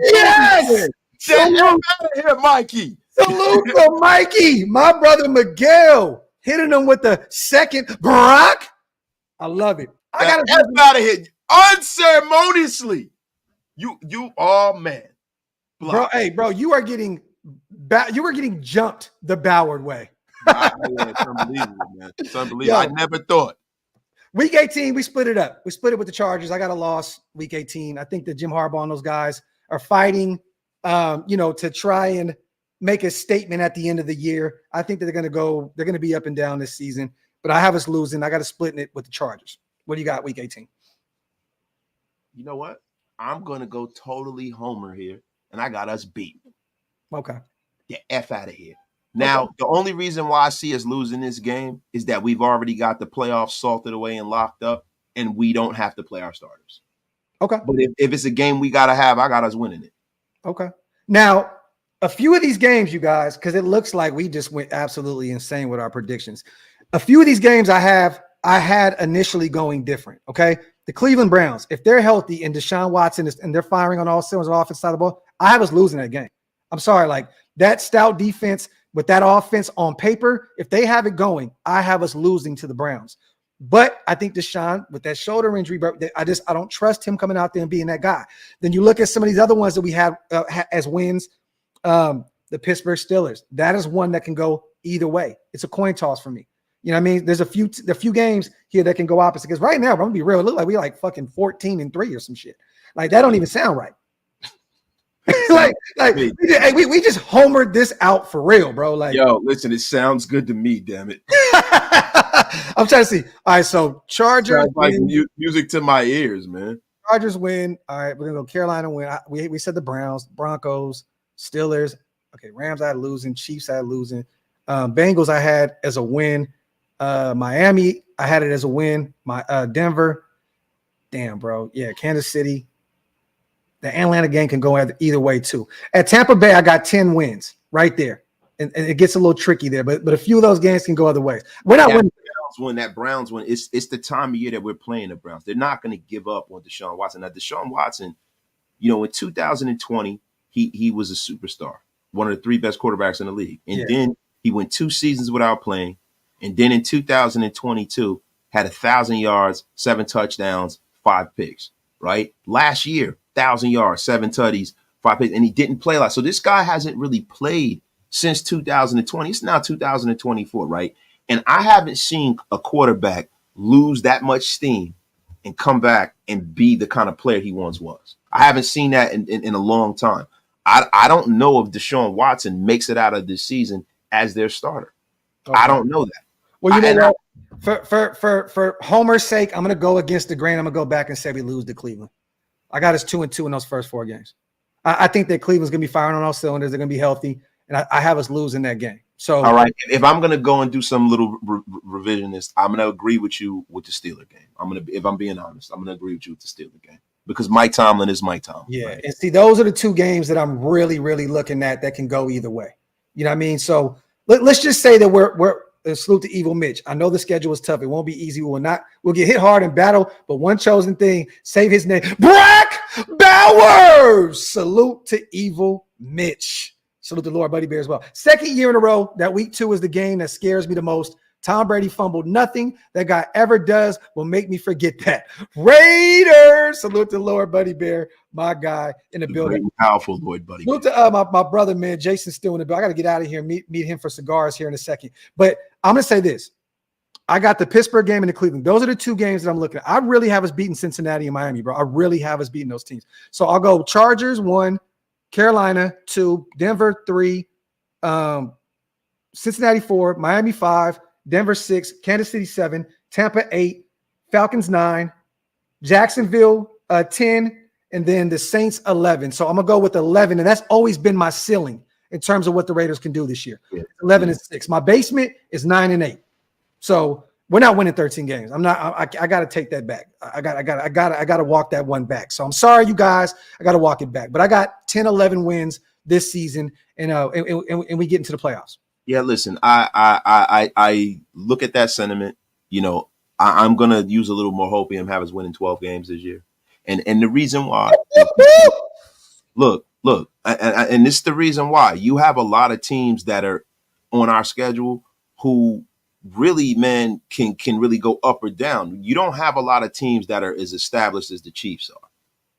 Yes! Get out of here, Mikey. Salute for Mikey, my brother Miguel, hitting him with the second Brock. I love it. I got Get out of here unceremoniously. You oh man, bro. Hey, bro, you are getting jumped the Boward way. It's unbelievable, man. It's unbelievable. Yo, I never thought. Week 18, we split it up. We split it with the Chargers. I got a loss week 18. I think that Jim Harbaugh and those guys are fighting, to try and make a statement at the end of the year. I think that they're going to be up and down this season, but I have us losing. I got to split it with the Chargers. What do you got week 18? You know what? I'm going to go totally homer here, and I got us beat. Okay. Get F out of here. Now, the only reason why I see us losing this game is that we've already got the playoffs salted away and locked up, and we don't have to play our starters. Okay. But if it's a game we got to have, I got us winning it. Okay. Now, a few of these games, you guys, because it looks like we just went absolutely insane with our predictions. A few of these games I had initially going different, okay? The Cleveland Browns, if they're healthy and Deshaun Watson and they're firing on all cylinders on the offensive side of the ball, I have us losing that game. I'm sorry, like that stout defense with that offense on paper, if they have it going, I have us losing to the Browns. But I think Deshaun, with that shoulder injury, I don't trust him coming out there and being that guy. Then you look at some of these other ones that we have as wins, the Pittsburgh Steelers. That is one that can go either way. It's a coin toss for me. You know what I mean? There's a few games here that can go opposite. Because right now, I'm gonna be real, it look like we like fucking 14-3 or some shit. Like that don't even sound right. we just homered this out for real, bro. Like, yo, listen, it sounds good to me, damn it. I'm trying to see. All right, so Chargers like music to my ears, man. Chargers win. All right, we're gonna go Carolina win. We said the Browns, Broncos, Steelers. Okay, Rams I had losing, Chiefs I had losing, Bengals I had as a win. Miami I had it as a win. My Denver, damn, bro, yeah, Kansas City. The Atlanta game can go either way too. At Tampa Bay, I got 10 wins right there. and it gets a little tricky there. But a few of those games can go other ways. We're not winning. That Browns one, it's the time of year that we're playing the Browns. They're not going to give up on Deshaun Watson. Now, Deshaun Watson, in 2020, he was a superstar, one of the 3 best quarterbacks in the league. And then he went 2 seasons without playing. And then in 2022, had 1,000 yards, 7 touchdowns, 5 picks, right? Last year, 1,000 yards, 7 tutties, 5 picks, and he didn't play a lot. So this guy hasn't really played since 2020. It's now 2024, right? And I haven't seen a quarterback lose that much steam and come back and be the kind of player he once was. I haven't seen that in a long time. I don't know if Deshaun Watson makes it out of this season as their starter. Okay. I don't know that. Well, you know what? For Homer's sake, I'm going to go against the grain. I'm going to go back and say we lose to Cleveland. I got us 2-2 in those first 4 games. I think that Cleveland's going to be firing on all cylinders. They're going to be healthy, and I have us losing that game. So, all right, if I'm going to go and do some little revisionist, I'm going to agree with you with the Steeler game. If I'm being honest, I'm going to agree with you with the Steeler game because Mike Tomlin is Mike Tomlin. Yeah, right? And see, those are the 2 games that I'm really, really looking at that can go either way. You know what I mean? So let's just say that we're salute to Evil Mitch. I know the schedule is tough. It won't be easy. We'll get hit hard in battle, but one chosen thing, save his name. Brock Bowers. Salute to Evil Mitch. Salute to Lord Buddy Bear as well. Second year in a row that week 2 is the game that scares me the most. Tom Brady fumbled. Nothing that guy ever does will make me forget that. Raiders. Salute to Lord Buddy Bear, my guy in the building. Very powerful Lord Buddy. Salute to my brother, man. Jason's still in the building. I got to get out of here and meet him for cigars here in a second. But I'm going to say this. I got the Pittsburgh game and the Cleveland. Those are the 2 games that I'm looking at. I really have us beating Cincinnati and Miami, bro. I really have us beating those teams. So I'll go Chargers 1, Carolina 2, Denver 3, Cincinnati 4, Miami 5, Denver 6, Kansas City 7, Tampa 8, Falcons 9, Jacksonville 10, and then the Saints 11. So I'm going to go with 11, and that's always been my ceiling in terms of what the Raiders can do this year. 11 and 6. My basement is 9 and 8. So we're not winning 13 games. I'm not. I got to take that back. I got to walk that one back. So I'm sorry, you guys. I got to walk it back. But I got 10, 11 wins this season, and we get into the playoffs. Yeah, listen. I look at that sentiment. I'm gonna use a little more hopium and have us winning 12 games this year, and the reason why. Look, and this is the reason why you have a lot of teams that are on our schedule who really, man, can really go up or down. You don't have a lot of teams that are as established as the Chiefs are.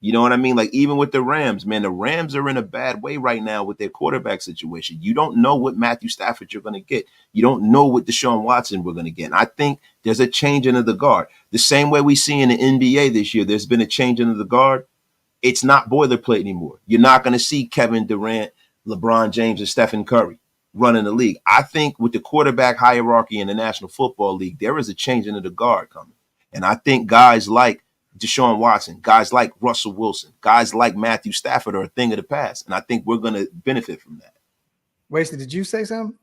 You know what I mean? Like even with the Rams, man, the Rams are in a bad way right now with their quarterback situation. You don't know what Matthew Stafford you're going to get. You don't know what Deshaun Watson we're going to get. And I think there's a changing of the guard. The same way we see in the NBA this year, there's been a changing of the guard. It's not boilerplate anymore. You're not going to see Kevin Durant, LeBron James, and Stephen Curry running the league. I think with the quarterback hierarchy in the National Football League, there is a changing of the guard coming. And I think guys like Deshaun Watson, guys like Russell Wilson, guys like Matthew Stafford are a thing of the past. And I think we're going to benefit from that. Wasted, did you say something?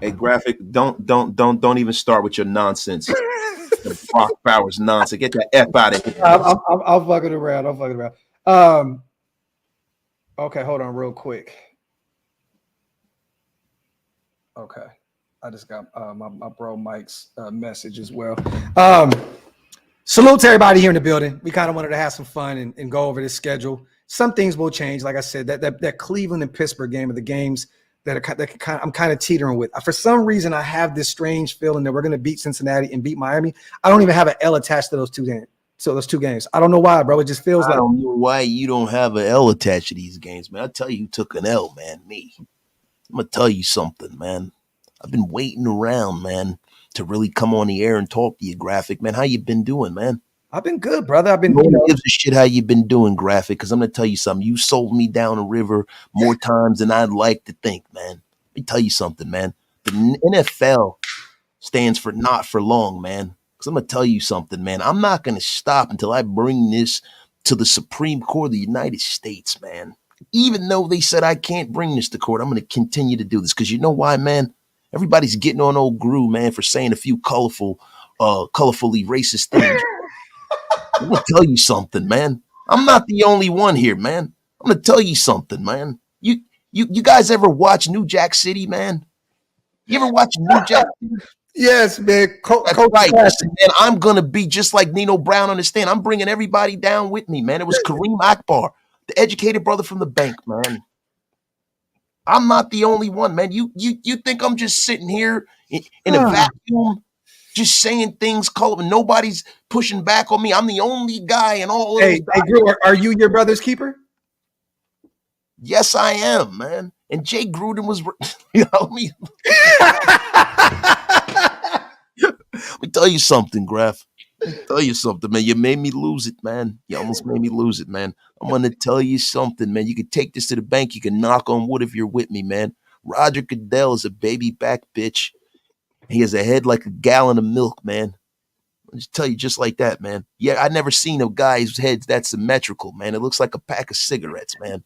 Hey, Graphk, don't even start with your nonsense. Brock Bowers nonsense. Get that F out of here. I'll fuck it around. Okay, hold on real quick. Okay. I just got my bro Mike's message as well. Salute to everybody here in the building. We kind of wanted to have some fun and go over this schedule. Some things will change. Like I said, that Cleveland and Pittsburgh game are the games that I'm kind of teetering with. For some reason, I have this strange feeling that we're going to beat Cincinnati and beat Miami. I don't even have an L attached to those two games. So those 2 games. I don't know why, bro. It just feels like. I don't know why you don't have an L attached to these games, man. I tell you, who took an L, man. Me. I'm gonna tell you something, man. I've been waiting around, man, to really come on the air and talk to you, Graphk, man. How you been doing, man? I've been good, brother. I've been. No one gives a shit how you been doing, Graphk, because I'm gonna tell you something. You sold me down the river more times than I'd like to think, man. Let me tell you something, man. The NFL stands for not for long, man. Because I'm gonna tell you something, man. I'm not gonna stop until I bring this to the Supreme Court of the United States, man. Even though they said I can't bring this to court, I'm gonna continue to do this. Because you know why, man? Everybody's getting on old Gru, man, for saying a few colorfully racist things. I'm gonna tell you something, man. I'm not the only one here, man. I'm gonna tell you something, man. You guys ever watch New Jack City, man? You ever watch New Jack City? Yes, man. That's right. Listen, man, I'm going to be just like Nino Brown on the stand. I'm bringing everybody down with me, man. It was Kareem Akbar, the educated brother from the bank, man. I'm not the only one, man. You think I'm just sitting here in a vacuum, just saying things, nobody's pushing back on me. I'm the only guy in all of Hey, Drew, are you your brother's keeper? Yes, I am, man. And Jay Gruden was, you know me. Let me tell you something, Graph. Let me tell you something, man. You made me lose it, man. You almost made me lose it, man. I'm going to tell you something, man. You can take this to the bank. You can knock on wood if you're with me, man. Roger Goodell is a baby back bitch. He has a head like a gallon of milk, man. I'll just tell you just like that, man. Yeah, I never seen a guy whose head's that symmetrical, man. It looks like a pack of cigarettes, man.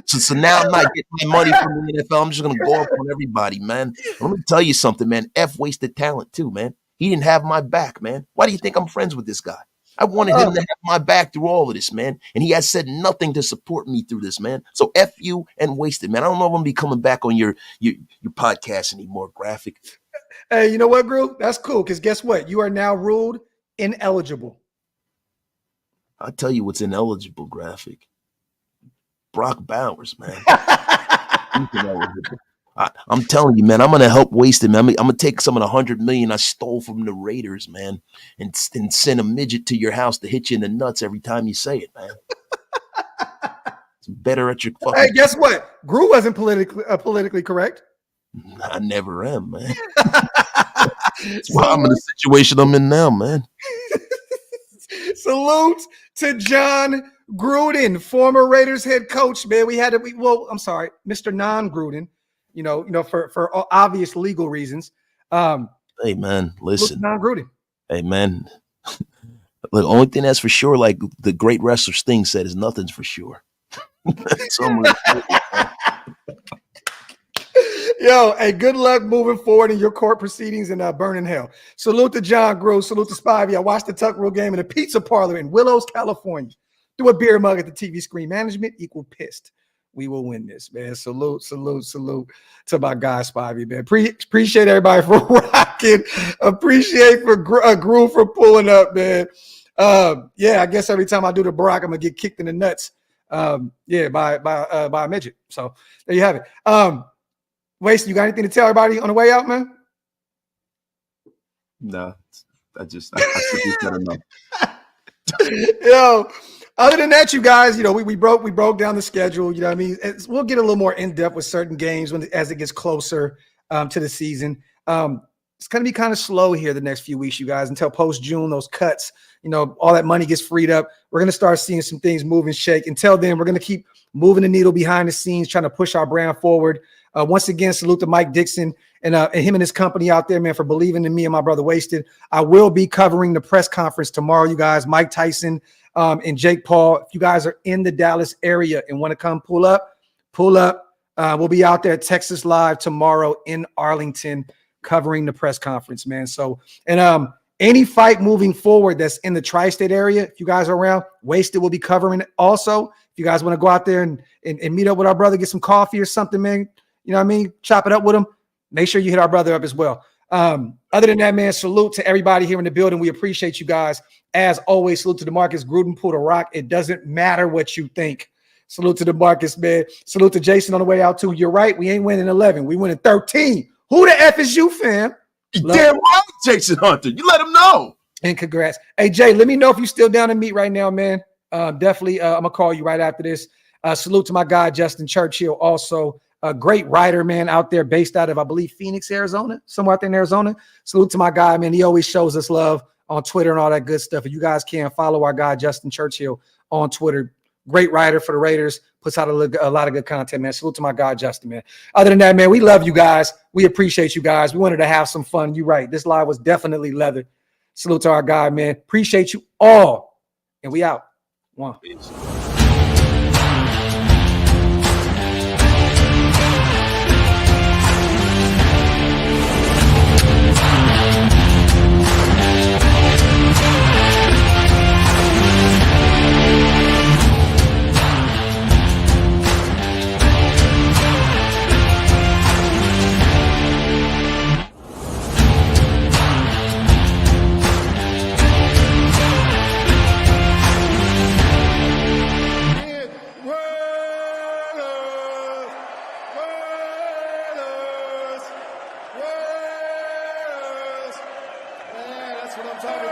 So now I'm not getting my money from the NFL. I'm just going to go up on everybody, man. Let me tell you something, man. F wasted talent too, man. He didn't have my back, man. Why do you think I'm friends with this guy? I wanted him to have my back through all of this, man. And he has said nothing to support me through this, man. So F you and wasted, man. I don't know if I'm going to be coming back on your podcast anymore, Graphk. Hey, you know what, Gru? That's cool, because guess what? You are now ruled ineligible. I'll tell you what's ineligible, Graphk. Brock Bowers, man. I'm telling you, man, I'm going to help waste it, man. I'm going to take some of the $100 million I stole from the Raiders, man, and send a midget to your house to hit you in the nuts every time you say it, man. It's better at your fucking. Hey, guess what? Gru wasn't politically correct. I never am, man. That's why I'm in the situation I'm in now, man. Salute to John Gruden, former Raiders head coach, man. Mr. Non-Gruden, for obvious legal reasons. Hey, man, listen. Non-Gruden. Hey, man. Look, only thing that's for sure, like the great wrestler Sting said, is nothing's for sure. Yo, hey, good luck moving forward in your court proceedings in burning hell. Salute to John Gruden. Salute to Spivey. I watched the Tuck Rule game in a pizza parlor in Willows, California. Threw a beer mug at the TV screen. Management equal pissed. We will win this, man. Salute to my guy, Spivey, man. Appreciate everybody for rocking. Appreciate for Gru for pulling up, man. I guess every time I do the Barack, I'm gonna get kicked in the nuts. By a midget. So there you have it. Waste, you got anything to tell everybody on the way out, man? No, I think you said enough. Yo, other than that, you guys, we broke down the schedule. You know what I mean? We'll get a little more in depth with certain games as it gets closer to the season. It's going to be kind of slow here the next few weeks, you guys, until post-June, those cuts, all that money gets freed up. We're going to start seeing some things move and shake. Until then, we're going to keep moving the needle behind the scenes, trying to push our brand forward. Once again, salute to Mike Dixon and him and his company out there, man, for believing in me and my brother Wasted. I will be covering the press conference tomorrow, you guys. Mike Tyson and Jake Paul. If you guys are in the Dallas area and want to come pull up. We'll be out there at Texas Live tomorrow in Arlington covering the press conference, man. So, and any fight moving forward that's in the tri-state area, if you guys are around, Wasted will be covering it also. If you guys want to go out there and meet up with our brother, get some coffee or something, man, you know what I mean? Chop it up with him. Make sure you hit our brother up as well. Other than that, man, salute to everybody here in the building. We appreciate you guys. As always, salute to DeMarcus Gruden, pull the rock. It doesn't matter what you think. Salute to DeMarcus, man. Salute to Jason on the way out, too. You're right. We ain't winning 11. We winning 13. Who the F is you, fam? Damn right, Jason Hunter. You let him know. And congrats. Hey, Jay, let me know if you're still down to meet right now, man. Definitely, I'm going to call you right after this. Salute to my guy, Justin Churchill, also. A great writer, man, out there based out of, I believe, Phoenix, Arizona, somewhere out there in Arizona. Salute to my guy, man. He always shows us love on Twitter and all that good stuff. If you guys can, follow our guy, Justin Churchill, on Twitter. Great writer for the Raiders. Puts out a lot of good content, man. Salute to my guy, Justin, man. Other than that, man, we love you guys. We appreciate you guys. We wanted to have some fun. You're right. This live was definitely leather. Salute to our guy, man. Appreciate you all. And we out. One. Peace. time